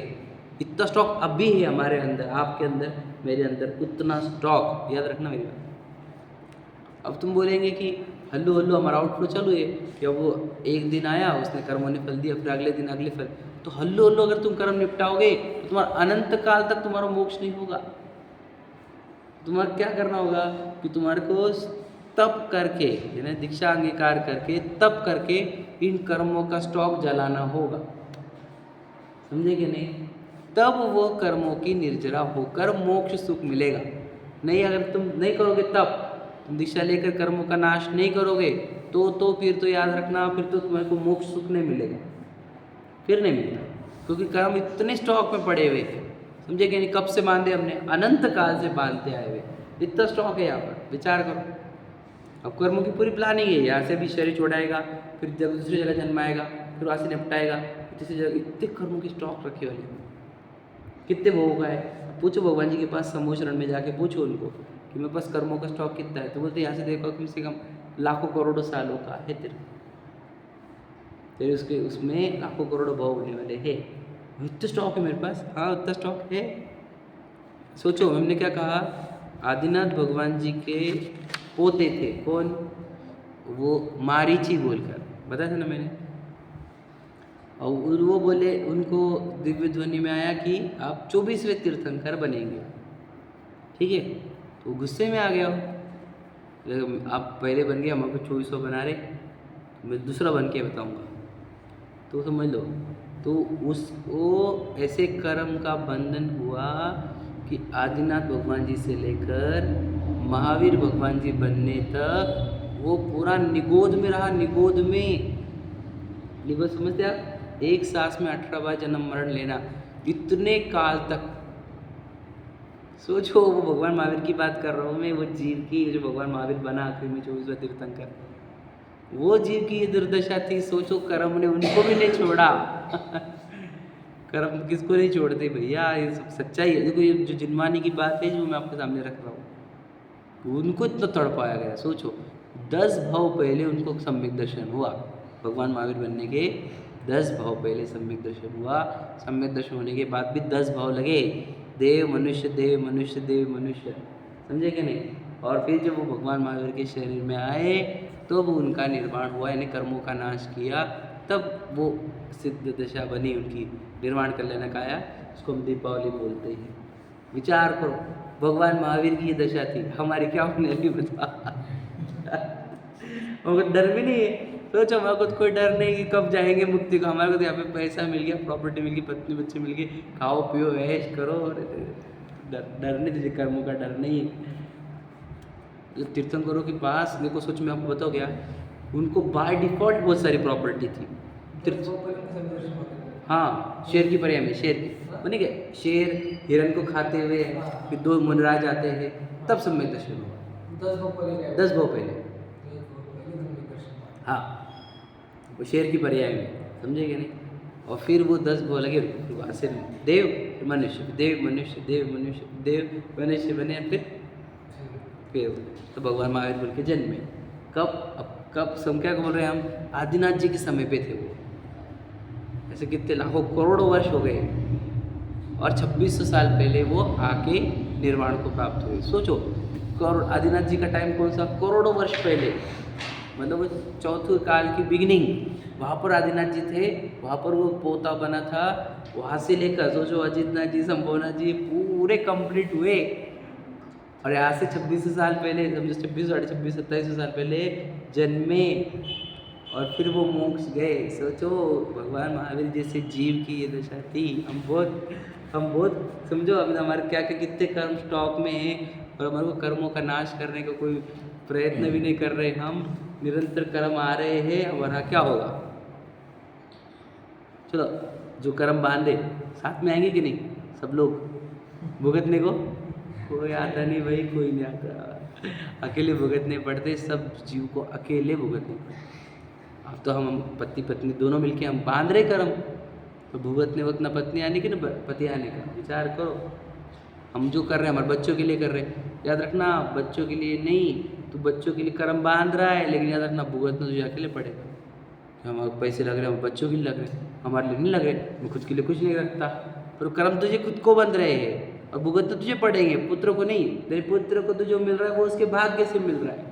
इतना स्टॉक अभी है हमारे अंदर, आपके अंदर, मेरे अंदर, उतना स्टॉक, याद रखना मेरी बात। अब तुम बोलेंगे कि हल्लो हल्लो हमारा आउटफ्लो चालू है, कि अब वो एक दिन आया उसने कर्मों ने फल दिया, फिर अगले दिन अगले फल, तो हल्लो हल्लो अगर तुम कर्म निपटाओगे तो तुम्हारा अनंत काल तक तुम्हारा मोक्ष नहीं होगा। तुम्हारा क्या करना होगा कि तुम्हारे को तप करके यानी दीक्षा अंगीकार करके तप करके इन कर्मों का स्टॉक जलाना होगा, समझे कि नहीं। तब वो कर्मों की निर्जरा होकर मोक्ष सुख मिलेगा। नहीं, अगर तुम नहीं करोगे तब, तुम दीक्षा लेकर कर्मों का नाश नहीं करोगे तो फिर तो याद रखना, फिर तो तुम्हारे को मोक्ष सुख नहीं मिलेगा, फिर नहीं मिलेगा। क्योंकि कर्म इतने स्टॉक में पड़े हुए हैं, समझे कि नहीं। कब से बांधे हमने, अनंत काल से बांधते आए हुए, इतना स्टॉक है यहाँ पर, विचार करो। अब कर्मों की पूरी प्लानिंग है, यहाँ से भी शरीर छोड़ाएगा, फिर जब दूसरी जगह जन्माएगा, फिर वहाँ से निपटाएगा, तीसरी जगह, इतने कर्मों की स्टॉक रखे हुए हैं। कितने भोग का है, पूछो भगवान जी के पास समूह शरण में जाके पूछो उनको कि मेरे पास कर्मों का स्टॉक कितना है, तो बोलते यहाँ से देखो कम से कम लाखों करोड़ों सालों का है तेरे उसके उसमें लाखों करोड़ों भाव होने वाले हैं। इतना स्टॉक है मेरे पास, हाँ उतना स्टॉक है। सोचो हमने क्या कहा, आदिनाथ भगवान जी के पोते थे, कौन, वो मारीची बोलकर बताया था ना मैंने। और वो बोले, उनको दिव्य ध्वनि में आया कि आप 24वें तीर्थंकर बनेंगे, ठीक है। तो गुस्से में आ गया हो, आप पहले बन गए, हम आपको 24वां बना रहे, मैं दूसरा बन के बताऊँगा, तो समझ लो। तो उसको ऐसे कर्म का बंधन हुआ कि आदिनाथ भगवान जी से लेकर महावीर भगवान जी बनने तक वो पूरा निगोद में रहा, निगोद में। निगोद समझते आप, एक सांस में 18 बार जन्म मरण लेना, इतने काल तक। सोचो, वो भगवान महावीर की बात कर रहा हूँ मैं, वो जीव की जो भगवान महावीर बना आखिर में 24वां तीर्थंकर, वो जीव की ये दुर्दशा थी। सोचो, कर्म ने उनको भी नहीं छोड़ा कर्म किसको नहीं छोड़ते भैया, ये सब सच्चाई है। देखो ये जो जिनवानी की बात है जो मैं आपके सामने रख रहा हूँ, उनको इतना तड़पाया गया। सोचो 10 भाव पहले उनको सम्यक दर्शन हुआ, भगवान महावीर बनने के 10 भाव पहले सम्यक दर्शन हुआ। सम्यक दर्शन होने के बाद भी 10 भाव लगे, देव मनुष्य देव मनुष्य देव मनुष्य, समझे कि नहीं। और फिर जब वो भगवान महावीर के शरीर में आए तो वो उनका निर्माण हुआ, यानी कर्मों का नाश किया, तब वो सिद्ध दशा बनी उनकी, निर्माण कल्याण काया, उसको हम दीपावली बोलते हैं। विचार करो, भगवान महावीर की ये दशा थी, हमारी क्या होने लगी बता उनको डर भी नहीं है, सोचो हमारे को तो कोई डर नहीं कि कब जाएंगे मुक्ति को। हमारे को तो यहाँ पे पैसा मिल गया, प्रॉपर्टी मिल गई, पत्नी बच्चे मिल गए, खाओ पियो ऐश करो, और डर नहीं, तुझे कर्मों का डर नहीं है। तीर्थंकरों के पास देखो, सोच में आपको बताओ क्या, उनको बाय डिफॉल्ट बहुत सारी प्रॉपर्टी थी। हाँ, शेर की पर्याय में शेर की बने गए, शेर हिरण को खाते हुए फिर 2 मुनराज आते हैं, तब सब में दर्शन हुआ 10 भव पहले। हाँ, वो शेर की पर्याय में, समझेंगे नहीं। और फिर वो 10 भव लगे, वहाँ से देव मनुष्य, देव मनुष्य, देव मनुष्य, देव मनुष्य बने, फिर तो भगवान महावीर बोल के जन्मे। कब संख्या को बोल रहे हैं हम, आदिनाथ जी के समय पे थे वो। ऐसे कितने लाखों करोड़ों वर्ष हो गए, और 2600 साल पहले वो आके निर्वाण को प्राप्त हुए। सोचो, करोड़, आदिनाथ जी का टाइम कौन सा, करोड़ों वर्ष पहले, मतलब वो चौथे काल की बिगिनिंग, वहाँ पर आदिनाथ जी थे, वहाँ पर वो पोता बना था। वहाँ से लेकर सोचो अजितनाथ जी, संभवनाथ जी पूरे कंप्लीट हुए, और यहाँ से 2600 साल पहले, समझो 2600, 2650, 2700 साल पहले जन्मे, और फिर वो मोक्ष गए। सोचो भगवान महावीर जैसे जीव की ये दशा थी। हम बहुत समझो, अभी हमारे क्या क्या कितने कर्म स्टॉक में हैं, और हमारे को कर्मों का नाश करने का कोई प्रयत्न भी नहीं कर रहे। हम निरंतर कर्म आ रहे हैं, हमारा क्या होगा। चलो, जो कर्म बांधे साथ में आएंगे कि नहीं सब लोग भुगतने को? कोई आता नहीं भाई, कोई नहीं आता, अकेले भुगतने पड़ते, सब जीव को अकेले भुगतने पड़ते। अब तो हम पति पत्नी दोनों मिलके हम बांध रहे कर्म, तो भुगतने वक्त ना पत्नी आने की ना पति आने का विचार करो। हम जो कर रहे हैं हमारे बच्चों के लिए कर रहे हैं, याद रखना, बच्चों के लिए नहीं, तो बच्चों के लिए कर्म बांध रहा है, लेकिन याद रखना भुगतना तुझे अकेले पड़ेगा। हमारे पैसे लग रहे हैं, हमारे बच्चों के लिए लग रहे हैं, हमारे लिए नहीं लग रहे, मैं खुद के लिए कुछ नहीं रखता, पर कर्म तुझे खुद को बंध रहे हैं, और भुगत तो तुझे पड़ेंगे, पुत्र को नहीं। तेरे पुत्र को तो जो मिल रहा है वो उसके भाग्य से मिल रहा है,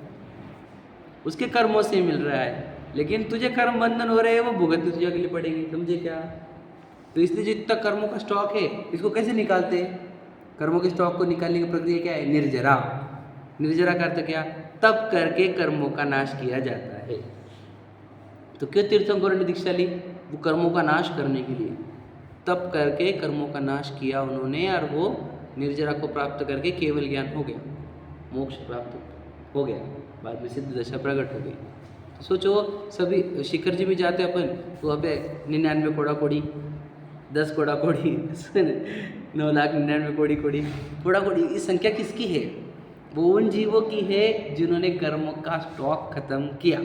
उसके कर्मों से मिल रहा है, लेकिन तुझे कर्म बंधन हो रहे हैं, वो भुगतने तुझे अकेले पड़ेंगे। समझे क्या? तो इसलिए जितना कर्मों का स्टॉक है, इसको कैसे निकालते हैं? कर्मों के स्टॉक को निकालने की प्रक्रिया क्या है? निर्जरा। निर्जरा का अर्थ क्या? तब करके कर्मों का नाश किया जाता है। तो क्यों तीर्थंकरों ने दीक्षा ली? वो कर्मों का नाश करने के लिए, तब करके कर्मों का नाश किया उन्होंने, और वो निर्जरा को प्राप्त करके केवल ज्ञान हो गया, मोक्ष प्राप्त हो गया, बाद में सिद्ध दशा प्रकट हो गई। तो सोचो, सभी शिखर जी में जाते अपन, तो वहाँ पे 99 कोड़ा कोड़ी, 10 कोड़ा कोड़ी, 9,99,000 कोड़ा कोड़ी, ये संख्या किसकी है? वो उन जीवों की है जिन्होंने कर्मों का स्टॉक खत्म किया।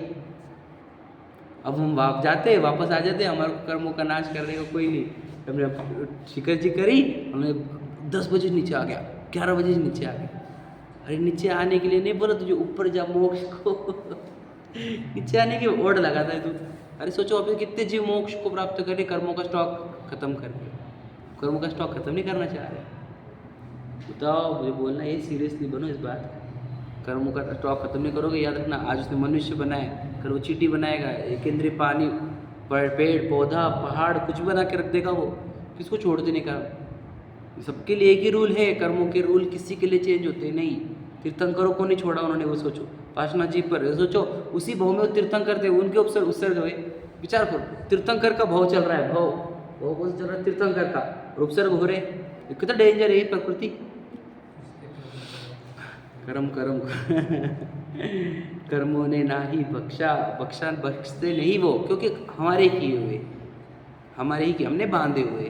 अब हम जाते हैं, वापस आ जाते हैं, हमारे कर्मों का नाश करने का कोई नहीं। हमने शिखर जी करी, हमने 10 बजे नीचे आ गया, 11 बजे नीचे आ गया। अरे नीचे आने के लिए नहीं बोला तुझे, ऊपर जा मोक्ष को नीचे आने की ओढ़ लगाता है तू। अरे सोचो, अभी कितने जीव मोक्ष को प्राप्त करे कर्मों का स्टॉक खत्म करके, कर्मों का स्टॉक खत्म नहीं करना चाह रहे। बताओ, मुझे बोलना है, सीरियसली बनो इस बात। कर्मों का स्टॉक खत्म नहीं करोगे, याद रखना, आज उसने मनुष्य बनाया, कल वो चींटी बनाएगा, एक इंद्रिय, पानी, पेड़ पौधा, पहाड़, कुछ बना के रख देगा वो, किसको छोड़ते नहीं कर्म। सबके लिए एक ही रूल है, कर्मों के रूल किसी के लिए चेंज होते नहीं। तीर्थंकरों को नहीं छोड़ा उन्होंने, वो सोचो पाशनाथ जी पर सोचो, उसी भाव में वो तीर्थंकर थे, उनके उत्सर्ग हुए। विचार करो, तीर्थंकर का भाव चल रहा है, भाव कौन सा चल रहा है? तीर्थंकर का, और उपसर्ग हो रहे, कितना डेंजर है प्रकृति। कर्म कर्मों ने ना ही बख्शा बख्शते नहीं वो, क्योंकि हमारे किए हुए, हमारे ही किए, हमने बांधे हुए।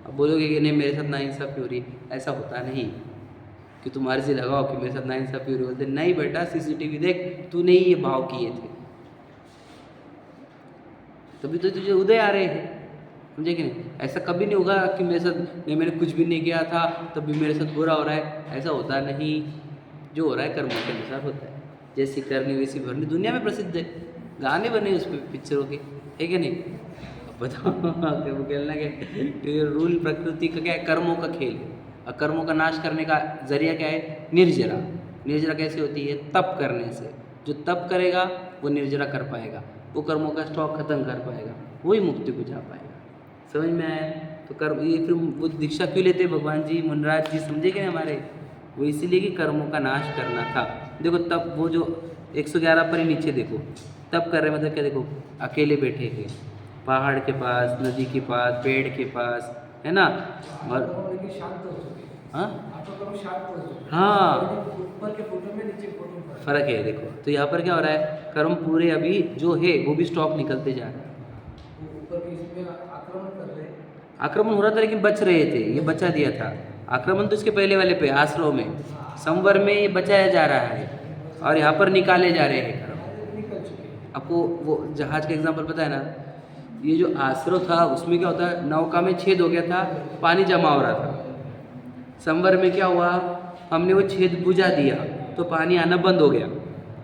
अब बोलोगे कि नहीं मेरे साथ नाइंसाफी हो रही, ऐसा होता नहीं कि तुम्हारे से लगाओ कि मेरे साथ नाइंसाफी हो रही, बोलते नहीं बेटा, सीसीटीवी देख, तूने ही ये भाव किए थे, तभी तो तुझे उदय आ रहे हैं। समझे कि नहीं? ऐसा कभी नहीं होगा कि मेरे साथ नहीं, मैंने कुछ भी नहीं किया था तब भी मेरे साथ बुरा हो रहा है, ऐसा होता नहीं। जो हो रहा है कर्मों के अनुसार होता है, जैसी करनी वैसी भरनी, दुनिया में प्रसिद्ध है, गाने बने उस पर, पिक्चरों के, है कि नहीं? अब बताओ वो खेलना क्या, रूल प्रकृति का क्या है? कर्मों का खेल है, और कर्मों का नाश करने का जरिया क्या है? निर्जरा। निर्जरा कैसे होती है? तप करने से। जो तप करेगा वो निर्जरा कर पाएगा, वो कर्मों का स्टॉक खत्म कर पाएगा, वही मुक्ति को जा पाएगा। समझ में आया? तो कर्म, ये फिर वो दीक्षा क्यों लेते भगवान जी, मुनराज जी, समझे कि नहीं हमारे? वो इसीलिए कि कर्मों का नाश करना था। देखो, तब वो जो 111 पर ही नीचे देखो, तब कर रहे मतलब क्या, देखो अकेले बैठे हैं पहाड़ के पास, नदी के पास, पेड़ के पास, है ना। और हाँ हाँ फर्क है देखो। तो यहाँ पर क्या हो रहा है, कर्म पूरे अभी जो है वो भी स्टॉक निकलते जा रहा है। आक्रमण हो रहा था लेकिन बच रहे थे, ये बचा दिया था। आक्रमण तो इसके पहले वाले पे आश्रम में, संवर में ये बचाया जा रहा है और यहाँ पर निकाले जा रहे हैं कर्म। आपको वो जहाज का एग्जाम्पल पता है ना, ये जो आश्रम था उसमें क्या होता है, नौका में छेद हो गया था, पानी जमा हो रहा था। संवर में क्या हुआ, हमने वो छेद बुझा दिया तो पानी आना बंद हो गया।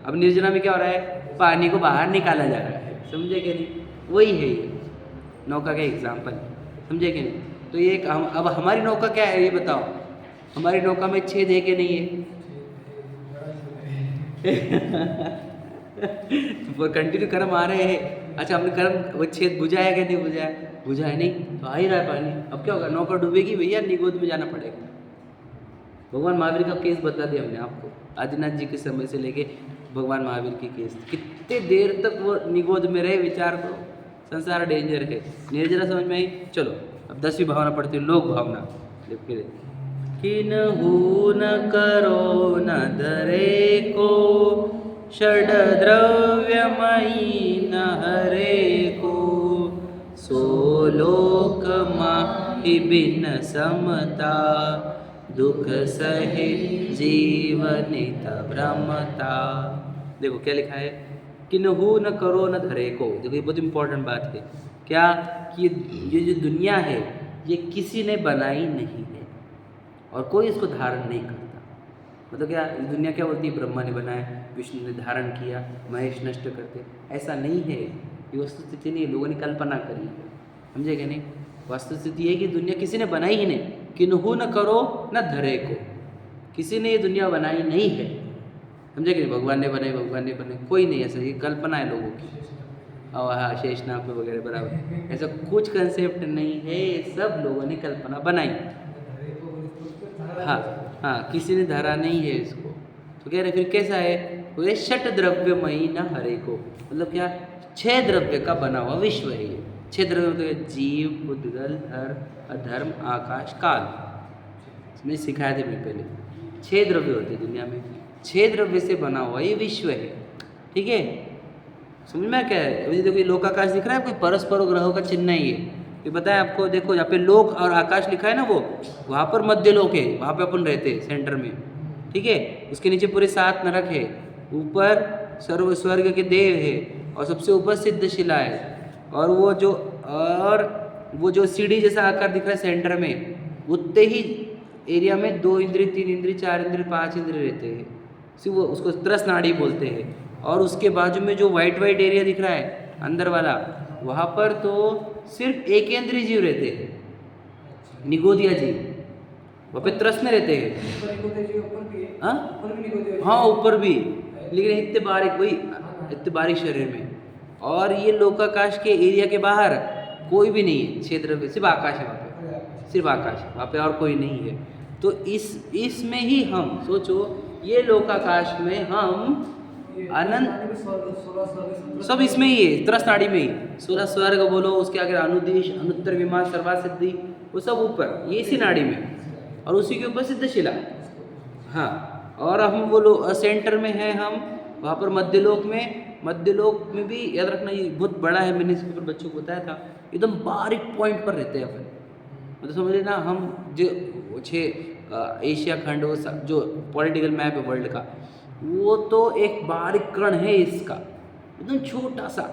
अब निर्जना में क्या हो रहा है, पानी को बाहर निकाला जा रहा है। समझे कि नहीं, वही है ये नौका का एग्जाम्पल, समझे कि नहीं। तो ये अब हमारी नौका क्या है ये बताओ, हमारी नौका में छेद है कि नहीं है? तो कंटिन्यू कर्म आ रहे हैं। अच्छा हमने कर्म वो छेद बुझाया क्या, नहीं बुझाया, बुझाया नहीं तो आ ही रहा है पानी। अब क्या होगा, नौका डूबेगी भैया, निगोद में जाना पड़ेगा। भगवान महावीर का केस बता दिया हमने आपको, आदिनाथ जी के समय से लेके भगवान महावीर की केस, कितने देर तक वो निगोद में रहे, विचार करो। संसार डेंजर है। निर्जरा समझ में आई। चलो अब 10वीं भावना पढ़ती हूँ, लोक भावना। फिर किन्हु न करो न धरे को, षड द्रव्यमयी न हरे को, सो लोक माहि बिन समता, दुख सहे जीवनित भ्रमता। देखो क्या लिखा है, किन्हु न करो न धरे को। देखो ये बहुत इंपॉर्टेंट बात है, क्या कि ये जो दुनिया है ये किसी ने बनाई नहीं है और कोई इसको धारण नहीं करता। मतलब क्या, ये दुनिया क्या बोलती है, ब्रह्मा ने बनाया, विष्णु ने धारण किया, महेश नष्ट करते, ऐसा नहीं है। ये वस्तुस्थिति नहीं है, लोगों ने कल्पना करी, समझे क्या नहीं। वस्तुस्थिति है कि दुनिया किसी ने बनाई ही नहीं। किन्हु न करो न धरे को, किसी ने ये दुनिया बनाई नहीं है, समझे कि नहीं। भगवान ने बनाई, भगवान ने बनाई, कोई नहीं ऐसा, ये कल्पना है लोगों की। और हाँ शेषनाग वगैरह बराबर, ऐसा कुछ कंसेप्ट नहीं है, सब लोगों ने कल्पना बनाई। हाँ हाँ, किसी ने धरा नहीं है इसको। तो कह रहे फिर कैसा है, बोले षट द्रव्यमयी न हरे को, मतलब क्या, 6 द्रव्य का बना हुआ विश्व है ये। 6 द्रव्य मतलब जीव, बुद्धगल, धर्म, अधर्म, आकाश, काल। इसमें सिखाए थे मैं पहले, 6 द्रव्य होते हैं दुनिया में, 6 द्रव्य से बना हुआ ये विश्व है, ठीक है। समझ में क्या है। अभी देखो ये लोकाकाश दिख रहा है, कोई परस्पर ग्रहों का चिन्ह ही है, ये बताया आपको। देखो यहाँ पे लोक और आकाश लिखा है ना, वो वहाँ पर मध्य लोक है, वहाँ पे अपन रहते हैं सेंटर में, ठीक है। उसके नीचे पूरे 7 नरक है, ऊपर सर्व स्वर्ग के देव है और सबसे ऊपर सिद्ध शिला है। और वो जो सीढ़ी जैसा आकार दिख रहा है सेंटर में, उतने ही एरिया में 2 इंद्रिय, 3 इंद्रिय, 4 इंद्रिय, 5 इंद्रिय रहते हैं, वो उसको त्रस नाड़ी बोलते हैं। और उसके बाजू में जो वाइट एरिया दिख रहा है अंदर वाला, वहाँ पर तो सिर्फ एकेंद्रीय जीव रहते हैं, निगोदिया जीव, वहाँ पे त्रस में रहते हैं। हाँ ऊपर भी, लेकिन इतने बारीक, वही इतने बारीक शरीर में। और ये लोकाकाश के एरिया के बाहर कोई भी नहीं है, क्षेत्र में सिर्फ आकाश है, वहाँ पे सिर्फ आकाश है, वहाँ पे और कोई नहीं है। तो इसमें ही हम सोचो, ये लोकाकाश में हम अनंत, सब इसमें ही है, त्रस नाड़ी में ही। 16 स्वर्ग बोलो, उसके आगे अनुदेश, अनुत्तर विमान, सर्वासिद्धि, वो सब ऊपर ये इसी नाड़ी में, और उसी के ऊपर सिद्धशिला। हाँ, और हम वो सेंटर में हैं हम, वहाँ पर मध्यलोक में भी याद रखना, ये बहुत बड़ा है, मैंने इसके ऊपर बच्चों को बताया था, एकदम बारीक पॉइंट पर रहते हैं अपन। मतलब समझ लेना, हम जो 6 एशिया खंड, वो जो पॉलिटिकल मैप है वर्ल्ड का, वो तो एक बारीक कण है इसका, एकदम छोटा सा।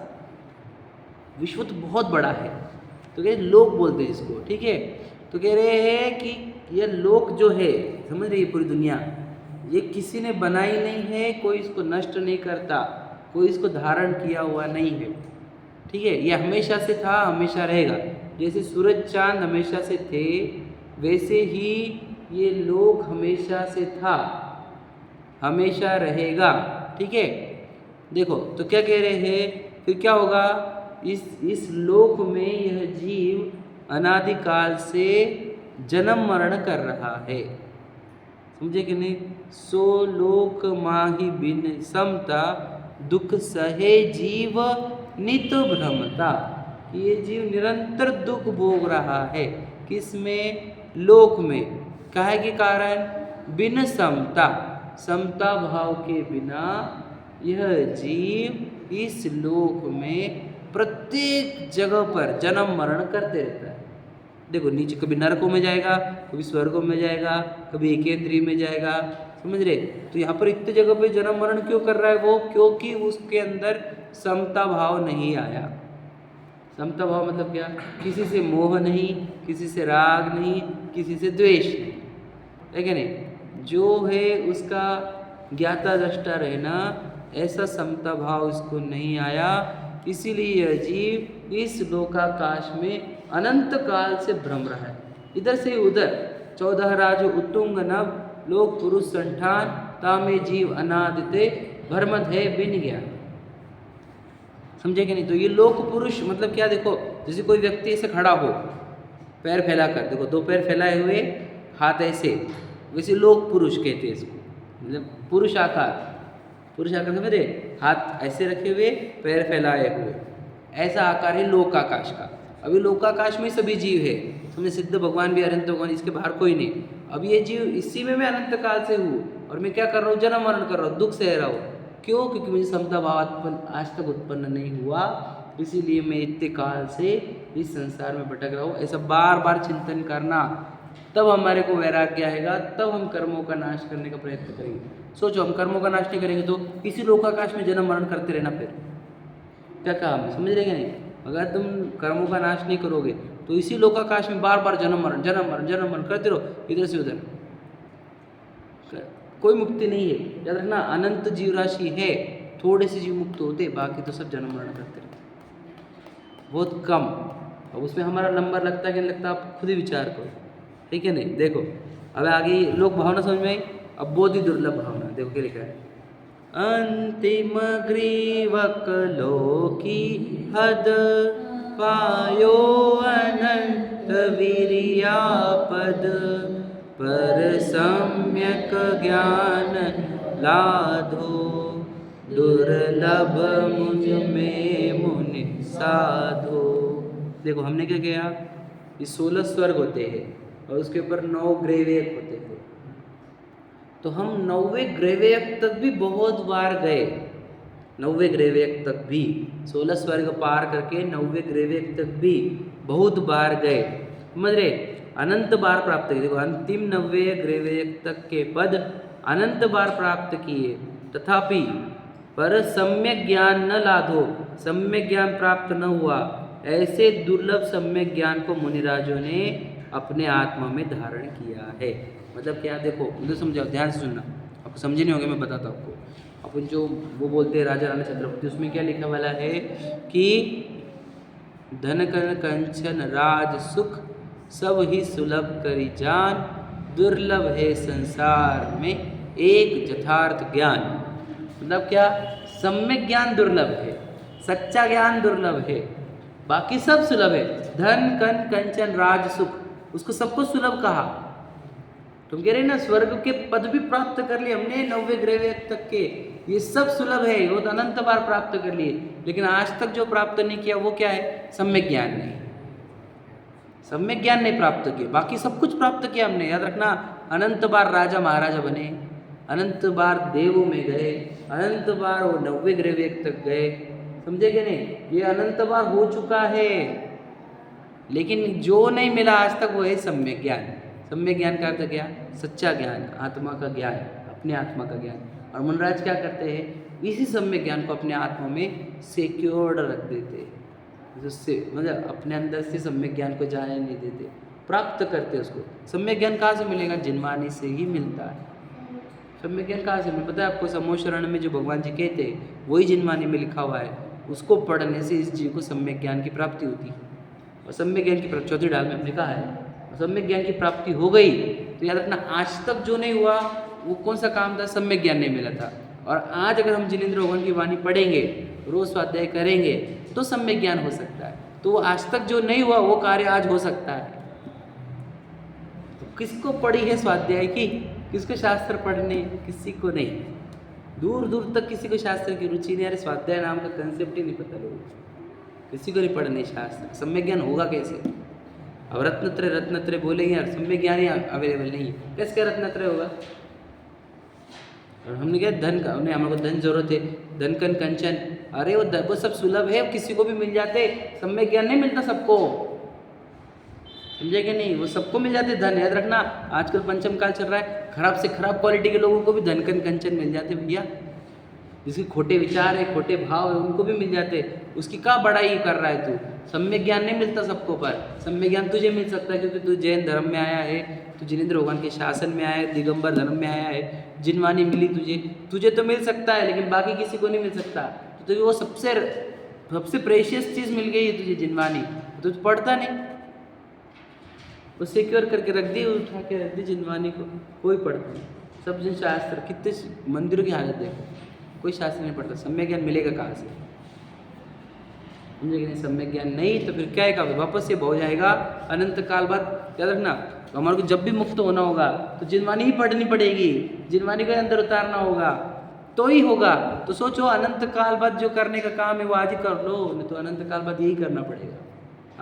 विश्व तो बहुत बड़ा है, तो कह लोक बोलते हैं इसको, ठीक है। तो कह रहे हैं कि ये लोक जो है, समझ रही है, पूरी दुनिया ये किसी ने बनाई नहीं है, कोई इसको नष्ट नहीं करता, कोई इसको धारण किया हुआ नहीं है, ठीक है। ये हमेशा से था, हमेशा रहेगा। जैसे सूरज चांद हमेशा से थे, वैसे ही ये लोक हमेशा से था, हमेशा रहेगा, ठीक है। देखो तो क्या कह रहे हैं, फिर क्या होगा, इस लोक में यह जीव अनादिकाल से जन्म मरण कर रहा है, समझे कि नहीं? सो लोक माही बिन समता, दुख सहे जीव नित भ्रमता। ये जीव निरंतर दुख भोग रहा है, किसमें? लोक में। काहे के कारण? बिन समता, समता भाव के बिना यह जीव इस लोक में प्रत्येक जगह पर जन्म मरण करते रहता है। देखो नीचे कभी नरकों में जाएगा, कभी स्वर्गों में जाएगा, कभी एकेंद्रीय में जाएगा, समझ रहे? तो यहाँ पर इतने जगह पे जन्म मरण क्यों कर रहा है वो? क्योंकि उसके अंदर समता भाव नहीं आया। समता भाव मतलब क्या? किसी से मोह नहीं, किसी से राग नहीं, किसी से द्वेष नहीं, है क्या नहीं? जो है उसका ज्ञाता दृष्टा रहना, ऐसा समता भाव उसको नहीं आया। इसीलिए यह जीव इस लोकाकाश में अनंत काल से भ्रम रहा है, इधर से उधर। 14 राज उत्तुंग नभ, लोक पुरुष संठान, तामे जीव अनादिते, भ्रमत है बिन ज्ञान। समझे कि नहीं? तो ये लोक पुरुष मतलब क्या? देखो जैसे कोई व्यक्ति ऐसे खड़ा हो, पैर फैला कर, देखो 2 पैर फैलाए हुए, हाथ ऐसे, वैसे लोक पुरुष कहते हैं इसको, मतलब पुरुष आकार। पुरुष आकार समझ रहे? हाथ ऐसे रखे हुए, पैर फैलाए हुए, ऐसा आकार है लोकाकाश का। अभी लोकाकाश में सभी जीव है, समझे? सिद्ध भगवान भी, अनंत भगवान, इसके बाहर कोई नहीं। अब ये जीव इसी में मैं अनंत काल से हूँ, और मैं क्या कर रहा हूँ? जन्म मरण कर रहा हूँ, दुख सह रहा हूँ। क्यों? क्योंकि मुझे समता भाव आज तक उत्पन्न नहीं हुआ, इसीलिए मैं इतने काल से इस संसार में भटक रहा हूँ। ऐसा बार बार चिंतन करना, तब हमारे को वैराग्य आएगा, तब हम कर्मों का नाश करने का प्रयत्न करेंगे। सोचो हम कर्मों का नाश नहीं करेंगे तो इसी लोकाकाश में जन्म मरण करते रहना, फिर क्या काम? समझ रहे नहीं? अगर तुम कर्मों का नाश नहीं करोगे तो इसी लोकाकाश में बार बार जन्म मरण जन्म मरण जन्म मरण करते रहो, इधर से उधर, कोई मुक्ति नहीं है। याद रखना, अनंत जीव राशि है, थोड़े से जीव मुक्त होते, बाकी तो सब जन्म मरण करते रहते, बहुत कम। अब उसमें हमारा नंबर लगता है कि नहीं लगता, आप खुद ही विचार करो, ठीक है नहीं? देखो अब आगे लोक भावना समझ में आई। अब बोधि दुर्लभ भावना देखो क्या लिखा है। अंतिम ग्रीवक लोकी हद, पायो अनंत वीर्यापद, पर सम्यक ज्ञान लाधो, दुर्लभ मुझ में मुनि साधो। देखो हमने क्या किया? ये 16 स्वर्ग होते हैं और उसके ऊपर 9 ग्रेवेक होते हैं। तो हम 9वें ग्रेवेक तक भी बहुत बार गए, 9वें ग्रेवेक तक भी, 16 स्वर्ग पार करके 9वें ग्रेवेक तक भी बहुत बार गए, समझ रहे? अनंत बार प्राप्त किए। देखो अंतिम 9वें ग्रेवेक तक के पद अनंत बार प्राप्त किए, तथापि पर सम्यक ज्ञान न लाधो, सम्यक ज्ञान प्राप्त न हुआ। ऐसे दुर्लभ सम्यक ज्ञान को मुनिराजों ने अपने आत्मा में धारण किया है। मतलब क्या? देखो मुझे समझाओ, ध्यान से सुनना, आपको समझे नहीं होंगे, मैं बताता हूँ आपको। अपन जो वो बोलते हैं राजा रानी छत्रपति, उसमें क्या लिखा वाला है कि धन कन कंचन राज सुख, सब ही सुलभ करी जान, दुर्लभ है संसार में एक यथार्थ ज्ञान। मतलब क्या? सम्यक ज्ञान दुर्लभ है, सच्चा ज्ञान दुर्लभ है, बाकी सब सुलभ है। धन कन कंचन राज सुख, उसको सबको सुलभ कहा। तुम कह रहे ना स्वर्ग के पद भी प्राप्त कर लिए हमने 9वें ग्रेवेक तक के, ये सब सुलभ है, वो तो अनंत बार प्राप्त कर लिए, लेकिन आज तक जो प्राप्त नहीं किया वो क्या है? सम्यक ज्ञान नहीं, सम्यक ज्ञान नहीं प्राप्त किया। बाकी सब कुछ प्राप्त किया हमने, याद रखना। अनंत बार राजा महाराजा बने, अनंत बार देवों में गए, अनंत बार वो 9वें ग्रेवेक तक गए, समझे कि नहीं? ये अनंत बार हो चुका है, लेकिन जो नहीं मिला आज तक वो है सम्यक ज्ञान। सम्यक ज्ञान का अर्थ क्या? सच्चा ज्ञान, आत्मा का ज्ञान, अपने आत्मा का ज्ञान। और मुनिराज क्या करते हैं? इसी सम्यक ज्ञान को अपने आत्मा में सिक्योर्ड रख देते हैं, जिससे मतलब अपने अंदर से सम्यक ज्ञान को जाने नहीं देते, प्राप्त करते उसको। सम्यक ज्ञान कहाँ से मिलेगा? जिनवाणी से ही मिलता है। सम्यक ज्ञान कहाँ से मिलता? पता है आपको? समोशरण में जो भगवान जी कहते हैं वही जिनवाणी में लिखा हुआ है, उसको पढ़ने से इस जीव को सम्यक ज्ञान की प्राप्ति होती है। और सम्यक ज्ञान की प्राप्ति 4th डाल में हमने कहा है, सम्यक ज्ञान की प्राप्ति हो गई तो याद रखना, आज तक जो नहीं हुआ वो कौन सा काम था? सम्यक ज्ञान नहीं मिला था। और आज अगर हम जिनेंद्र भगवान की वाणी पढ़ेंगे, रोज स्वाध्याय करेंगे, तो सम्यक ज्ञान हो सकता है। तो आज तक जो नहीं हुआ वो कार्य आज हो सकता है। तो किसको पड़ी है स्वाध्याय की? किसको शास्त्र पढ़ने, किसी को नहीं, दूर दूर तक किसी को शास्त्र की रुचि नहीं। अरे स्वाध्याय नाम का कंसेप्ट ही नहीं पता लोगों को, किसी को नहीं पढ़ने शास्त्र। सम्यक ज्ञान होगा कैसे? अब रत्नत्रय बोलेंगे यार, सम्यक ज्ञान ही अवेलेबल नहीं है, कैसे क्या रत्नत्रय होगा? और हमने क्या धन का, हमने हमारे को धन जरूरत है, धन कन कंचन, अरे वो सब सुलभ है, किसी को भी मिल जाते। सम्यक ज्ञान नहीं मिलता सबको, समझे कि नहीं? वो सबको मिल जाते धन। याद रखना, आजकल पंचम काल चल रहा है, खराब से खराब क्वालिटी के लोगों को भी धन कन कंचन मिल जाते भैया। जिसके खोटे विचार है, खोटे भाव है, उनको भी मिल जाते। उसकी क्या बड़ाई कर रहा है तू? सम्यक ज्ञान नहीं मिलता सबको, पर सम्यक ज्ञान तुझे मिल सकता है क्योंकि तू जैन धर्म में आया है, तू जिनेंद्र भगवान के शासन में आया है, दिगंबर धर्म में आया है, जिनवानी मिली तुझे तो मिल सकता है, लेकिन बाकी किसी को नहीं मिल सकता। तो तुझे वो सबसे प्रेशियस चीज़ मिल गई है तुझे, जिनवानी, तो तू पढ़ता नहीं, वो सिक्योर करके रख दी, उठा के रख दी जिनवानी को, कोई पढ़ता नहीं। सब जन शास्त्र, कितने मंदिरों की हालत देखो, कोई शास्त्र नहीं पढ़ता। सम्यक ज्ञान मिलेगा कहाँ से? समझे कि नहीं? सम्यक ज्ञान नहीं तो फिर क्या है, वापस से हो जाएगा अनंत काल बाद। याद रखना, तो हमारे को जब भी मुक्त होना होगा तो जिनवानी ही पढ़नी पड़ेगी, जिनवानी को अंदर उतारना होगा तो ही होगा। तो सोचो, अनंत काल बाद जो करने का काम है वो आज ही कर लो, नहीं तो अनंत काल बाद यही करना पड़ेगा।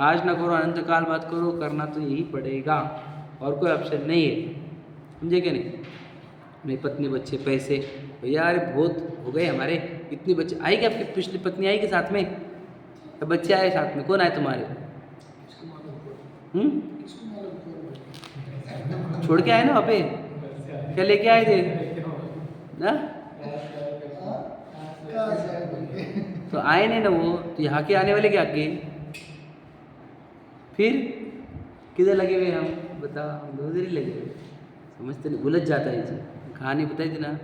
आज ना करो, अनंत काल बाद करो, करना तो यही पड़ेगा, और कोई ऑप्शन नहीं है। समझे कि नहीं? मेरी पत्नी, बच्चे, पैसे, भैया अरे बहुत हो गए हमारे, इतनी बच्चे आई क्या? आपकी पिछली पत्नी आई कि साथ में? तो बच्चे आए साथ में, कौन आए तुम्हारे? छोड़ के आए ना वहाँ पे, क्या लेके आए थे ना? तो आए नहीं ना वो, तो यहाँ के आने वाले क्या आगे? फिर किधर लगे हुए हम? बताओ, हम उधर ही लगे हुए। समझते नहीं, उलझ जाता है जी। कहानी बताई थी ना,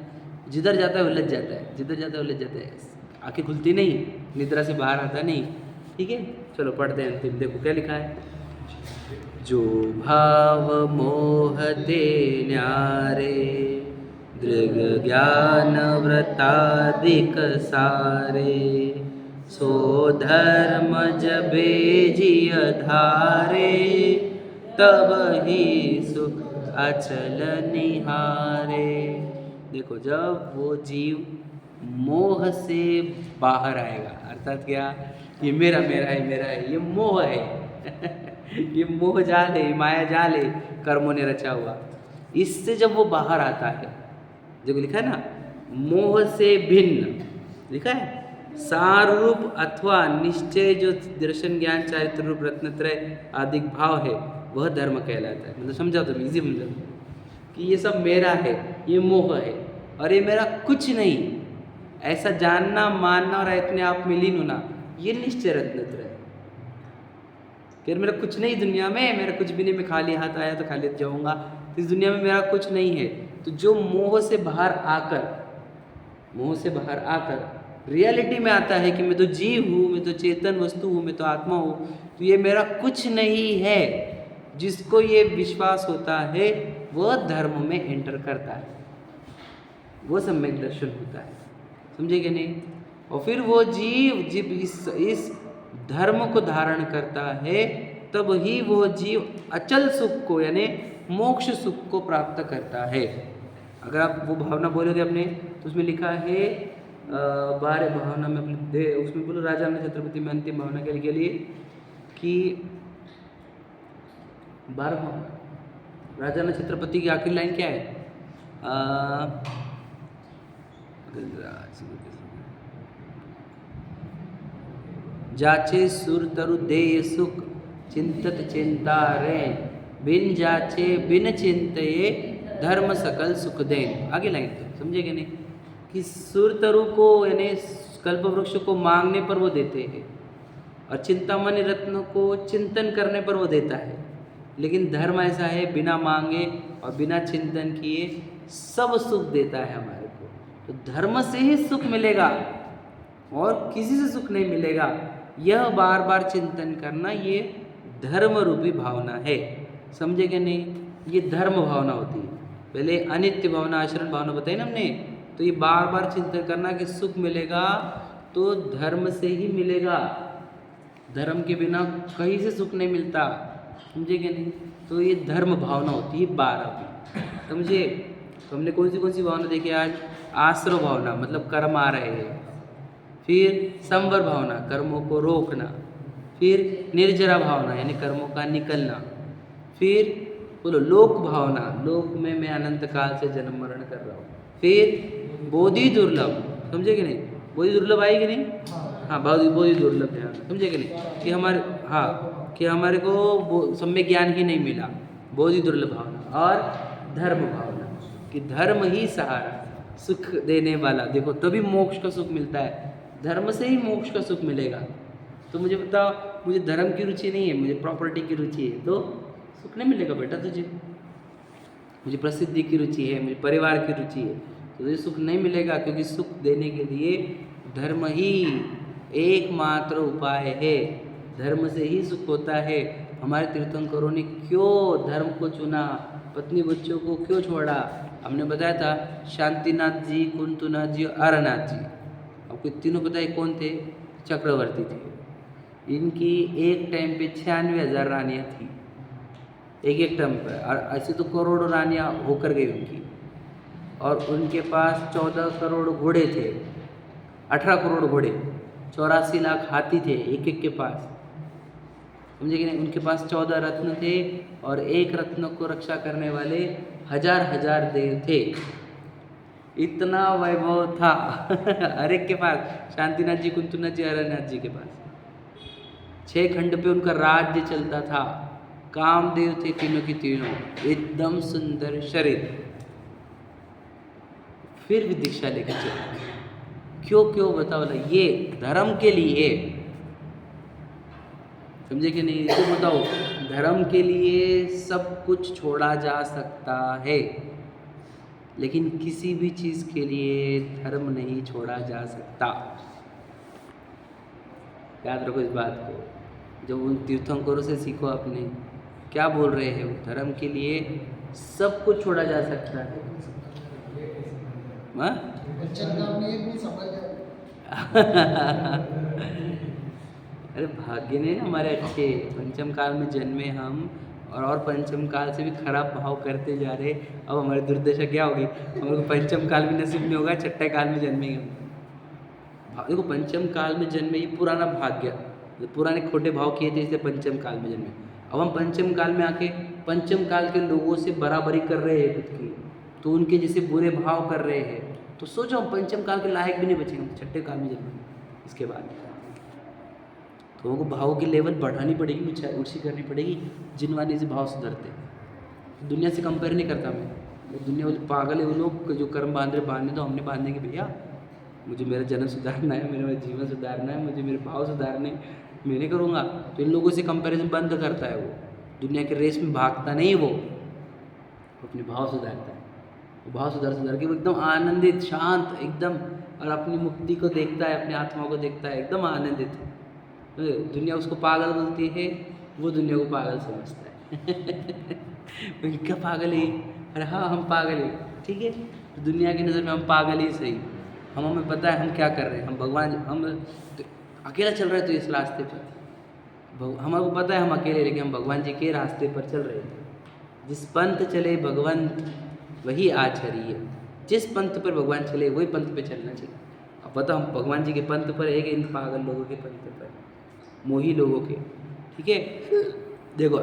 जिधर जाता है उलझ जाता है, जिधर जाता है उलझ जाता है, आंखें खुलती नहीं, निद्रा से बाहर आता नहीं। ठीक है, चलो पढ़ते हैं अंतिम। देखो क्या लिखा है, जो भाव मोह ते न्यारे, दृग ज्ञान व्रतादिक सारे, सो धर्म जबे जिय धारे, तब ही सुख अचल निहारे। देखो, जब वो जीव मोह से बाहर आएगा, अर्थात क्या, ये मेरा है, ये मोह है ये मोह जाल है, माया जाल है, कर्मों ने रचा हुआ। इससे जब वो बाहर आता है, देखो लिखा है ना, मोह से भिन्न लिखा है, सार रूप अथवा निश्चय जो दर्शन ज्ञान चारित्र रूप रत्नत्रय आदि भाव है, वह धर्म कहलाता है। मतलब समझा तुम, इजी समझा कि ये सब मेरा है, ये मोह है, और ये मेरा कुछ नहीं, ऐसा जानना, मानना और अपने आप में लीन होना, ये निश्चय रत्नत्रय है। फिर मेरा कुछ नहीं दुनिया में, मेरा कुछ भी नहीं, मैं खाली हाथ आया तो खाली जाऊंगा, इस दुनिया में मेरा कुछ नहीं है। तो जो मोह से बाहर आकर रियलिटी में आता है कि मैं तो जीव हूँ, मैं तो चेतन वस्तु हूँ, मैं तो आत्मा हूँ, तो ये मेरा कुछ नहीं है, जिसको ये विश्वास होता है वह धर्म में एंटर करता है, वो सम्यक दर्शन होता है। समझे कि नहीं? और फिर वो जीव जब इस धर्म को धारण करता है, तब ही वो जीव अचल सुख को, यानी मोक्ष सुख को प्राप्त करता है। अगर आप वो भावना बोलोगे अपने, तो उसमें लिखा है 12 भावना में उसमें बोलो, राजा ने छत्रपति में अंतिम भावना के लिए कि 12 भावना, राजा ने छत्रपति की आखिरी लाइन क्या है? जाचे सुर तरु देय सुख, चिंतत चिंता रे, बिन जाचे बिन चिंतये, धर्म सकल सुख देन। आगे लाइन समझे कि नहीं? कि सुर तरु को, यानी कल्प वृक्ष को मांगने पर वो देते हैं, और चिंतामणि रत्न को चिंतन करने पर वो देता है। लेकिन धर्म ऐसा है, बिना मांगे और बिना चिंतन किए सब सुख देता है हमारे को। तो धर्म से ही सुख मिलेगा और किसी से सुख नहीं मिलेगा। यह बार बार चिंतन करना, ये धर्म रूपी भावना है। समझे कि नहीं? ये धर्म भावना होती है। पहले अनित्य भावना, आचरण भावना बताई ना हमने। तो ये बार बार चिंतन करना कि सुख मिलेगा तो धर्म से ही मिलेगा, धर्म के बिना कहीं से सुख नहीं मिलता। समझे कि नहीं? तो ये धर्म भावना होती है 12 की। समझे? तो हमने कौन सी भावना देखी आज? आश्रव भावना, मतलब कर्म आ रहे हैं। फिर संवर भावना, कर्मों को रोकना। फिर निर्जरा भावना, यानी कर्मों का निकलना। फिर बोलो लोक भावना, लोक में मैं अनंत काल से जन्म मरण कर रहा हूँ। फिर बोधि दुर्लभ, समझे कि नहीं? बोधि दुर्लभ आई कि नहीं? हाँ, बोधि दुर्लभ है, समझे कि नहीं? कि हमारे, हाँ, कि हमारे को सम्यक ज्ञान ही नहीं मिला, बोधि दुर्लभ भावना। और धर्म भावना, कि धर्म ही सहारा, सुख देने वाला। देखो तभी मोक्ष का सुख मिलता है, धर्म से ही मोक्ष का सुख मिलेगा। तो मुझे बताओ, मुझे धर्म की रुचि नहीं है, मुझे प्रॉपर्टी की रुचि है, तो सुख नहीं मिलेगा बेटा तुझे। मुझे प्रसिद्धि की रुचि है, मुझे परिवार की रुचि है, तो तुझे सुख नहीं मिलेगा, क्योंकि सुख देने के लिए धर्म ही एकमात्र उपाय है। धर्म से ही सुख होता है। हमारे तीर्थंकरों ने क्यों धर्म को चुना, पत्नी बच्चों को क्यों छोड़ा? हमने बताया था, शांतिनाथ जी, कुंतुनाथ जी और अरनाथ जी। आपको तीनों पता है कौन थे? चक्रवर्ती थे। इनकी एक टाइम पे 96,000 रानियाँ थी, एक टाइम पर। और ऐसे तो करोड़ों रानियाँ होकर गई उनकी। और उनके पास 14 करोड़ घोड़े थे, 18 करोड़ घोड़े, 84 लाख हाथी थे एक के पास, समझे कि नहीं? उनके पास 14 रत्न थे, और एक रत्न को रक्षा करने वाले हजार हजार देव थे। इतना वैभव था हर एक के पास, शांतिनाथ जी, कुंतुनाथ जी, अरनाथ जी के पास। 6 खंड पे उनका राज्य चलता था। कामदेव थे तीनों की तीनों, एकदम सुंदर शरीर। फिर भी दीक्षा लेकर चले। क्यों बताओ ना? ये धर्म के लिए, समझे कि नहीं? तो बताओ, धर्म के लिए सब कुछ छोड़ा जा सकता है, लेकिन किसी भी चीज़ के लिए धर्म नहीं छोड़ा जा सकता। याद रखो इस बात को। जब उन तीर्थंकरों से सीखो अपने, क्या बोल रहे हैं वो? धर्म के लिए सब कुछ छोड़ा जा सकता है। अरे भाग्य ने हमारे अच्छे पंचम काल में जन्मे हम, और पंचम काल से भी खराब भाव करते जा रहे। अब हमारी दुर्दशा क्या होगी? हम लोग पंचम काल भी नसीब में होगा, छठे काल में जन्मेंगे हम। देखो पंचम काल में जन्मे, ये पुराना भाग्य, पुराने खोटे भाव किए थे, इसलिए पंचम काल में जन्मे। अब हम पंचम काल में आके पंचम काल के लोगों से बराबरी कर रहे हैं खुद की, तो उनके जैसे बुरे भाव कर रहे हैं, तो सोचो हम पंचम काल के लायक भी नहीं बचेंगे, हम छठे काल में जन्मेंगे इसके बाद। तो उनको भाव की लेवल बढ़ानी पड़ेगी, ऊँची करनी पड़ेगी, जिनवानी से भाव सुधरते। दुनिया से कंपेयर नहीं करता मैं, दुनिया वाले पागल है वो लोग जो कर्म बांधने दो, हमने बांधेंगे भैया। मुझे मेरा जन्म सुधारना है, मेरा जीवन सुधारना है, मुझे मेरे भाव सुधारने, मैं नहीं करूँगा। तो इन लोगों से कंपैरिजन बंद करता है वो, दुनिया के रेस में भागता नहीं, वो अपने भाव सुधारता है। वो भाव सुधार के वो एकदम आनंदित, शांत एकदम, और अपनी मुक्ति को देखता है, अपने आत्मा को देखता है, एकदम आनंदित। दुनिया उसको पागल बोलती है, वो दुनिया को पागल समझता है क्या पागल है? अरे हाँ हम पागल है, ठीक है। तो दुनिया की नज़र में हम पागल ही सही, हमें पता है हम क्या कर रहे हैं। हम भगवान, हम तो अकेला चल रहे, तो इस रास्ते पर हमारे को पता है हम अकेले, लेकिन हम भगवान जी के रास्ते पर चल रहे हैं। जिस पंथ चले भगवंत वही आचरिए, जिस पंथ पर भगवान चले वही पंथ पे चलना चाहिए। अब पता हम भगवान जी के पंथ पर है कि इन पागल लोगों के पंथ पर, मोही लोगों के, ठीक है। देखो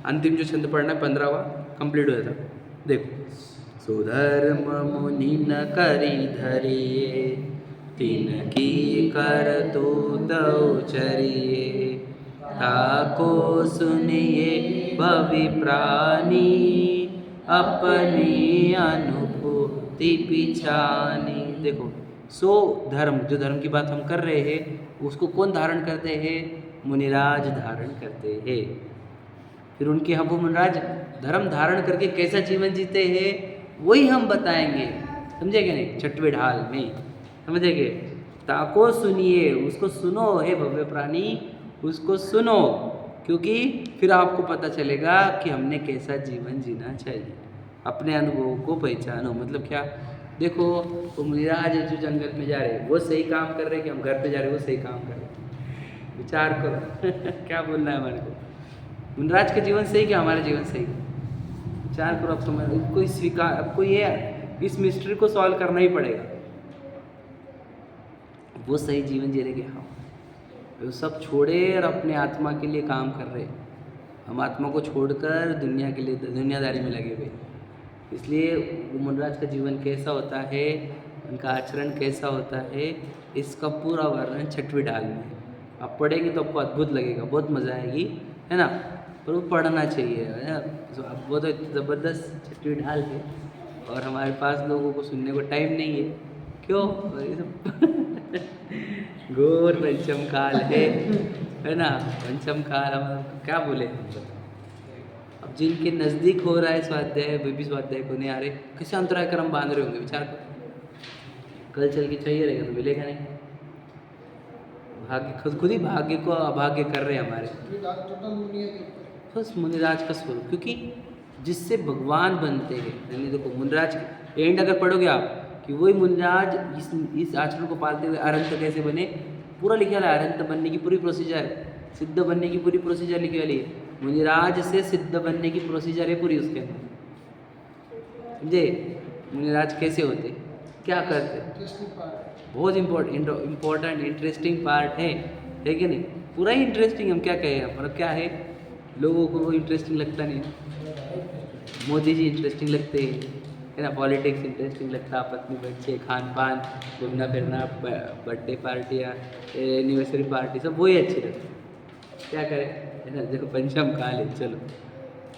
अंतिम जो छंद पढ़ना है 15वां कंप्लीट हो जाता। देखो, सुधर्म मुनि न करी धरिए, तिन की कर तो चरिए, ताको सुनिए भवि प्राणी, अपनी अनुभूति पिछानी। देखो, सो धर्म, जो धर्म की बात हम कर रहे हैं, उसको कौन धारण करते हैं? मुनिराज धारण करते हैं। फिर उनके हम वो मुनिराज धर्म धारण करके कैसा जीवन जीते हैं वही हम बताएंगे, समझेंगे नहीं? छठवें ढाल में, समझेंगे? ताको सुनिए, उसको सुनो हे भव्य प्राणी, उसको सुनो, क्योंकि फिर आपको पता चलेगा कि हमने कैसा जीवन जीना चाहिए। अपने अनुभवों को पहचानो। मतलब क्या? देखो, वो मुनिराज जो जंगल में जा रहे वो सही काम कर रहे कि हम घर पे जा रहे वो सही काम कर रहे? विचार करो क्या बोलना है हमारे को? मुनिराज का जीवन सही कि हमारा जीवन सही? विचार करो, आप समझ, कोई स्वीकार, आपको ये इस मिस्ट्री को सॉल्व करना ही पड़ेगा। वो सही जीवन जी रहे कि हाँ वो सब छोड़े और अपने आत्मा के लिए काम कर रहे। हम आत्मा को छोड़कर दुनिया के लिए दुनियादारी में लगे हुए। इसलिए वो मुनराज का जीवन कैसा होता है, उनका आचरण कैसा होता है, इसका पूरा वर्णन 6वीं ढाल में है। आप पढ़ेंगे तो आपको अद्भुत लगेगा, बहुत मज़ा आएगी, है ना। पर वो पढ़ना चाहिए, है ना। अब वो तो ज़बरदस्त 6वीं ढाल है और हमारे पास लोगों को सुनने को टाइम नहीं है। क्यों? ये सब घोर पंचम काल है ना। पंचम काल हम क्या बोले। अब जिनके नज़दीक हो रहा है स्वाध्याय, वे भी स्वाध्याय को नहीं आ रहे, कैसे अंतराय कर्म बांध रहे होंगे, विचार करो। कल चल के चाहिए रहेगा तो मिलेगा नहीं। भाग्य खुद ही भाग्य को अभाग्य कर रहे हैं हमारे। बस मुनिराज का स्वरूप, क्योंकि जिससे भगवान बनते हैं। यानी देखो मुनिराज एंड अगर पढ़ोगे आप कि वही मुनिराज इस आचरण को पालते हुए अरंत कैसे बने, पूरा लिखा है। अरंत बनने की पूरी प्रोसीजर, सिद्ध बनने की पूरी प्रोसीजर लिखी वाली है। मुनिराज से सिद्ध बनने की प्रोसीजर है पूरी उसके अंदर, समझे। मुनिराज कैसे होते, क्या करते, बहुत इम्पोर्टेंट इंटरेस्टिंग पार्ट है कि नहीं। पूरा ही इंटरेस्टिंग, हम क्या कहें, मतलब क्या है, लोगों को वो इंटरेस्टिंग लगता नहीं। मोदी जी इंटरेस्टिंग लगते हैं, है ना। पॉलिटिक्स इंटरेस्टिंग लगता, पत्नी बच्चे, खान पान, घूमना फिरना, बर्थडे पार्टियाँ, एनिवर्सरी पार्टी, सब वही अच्छी लगती। क्या करें, है ना। देखो पंचम काल है, चलो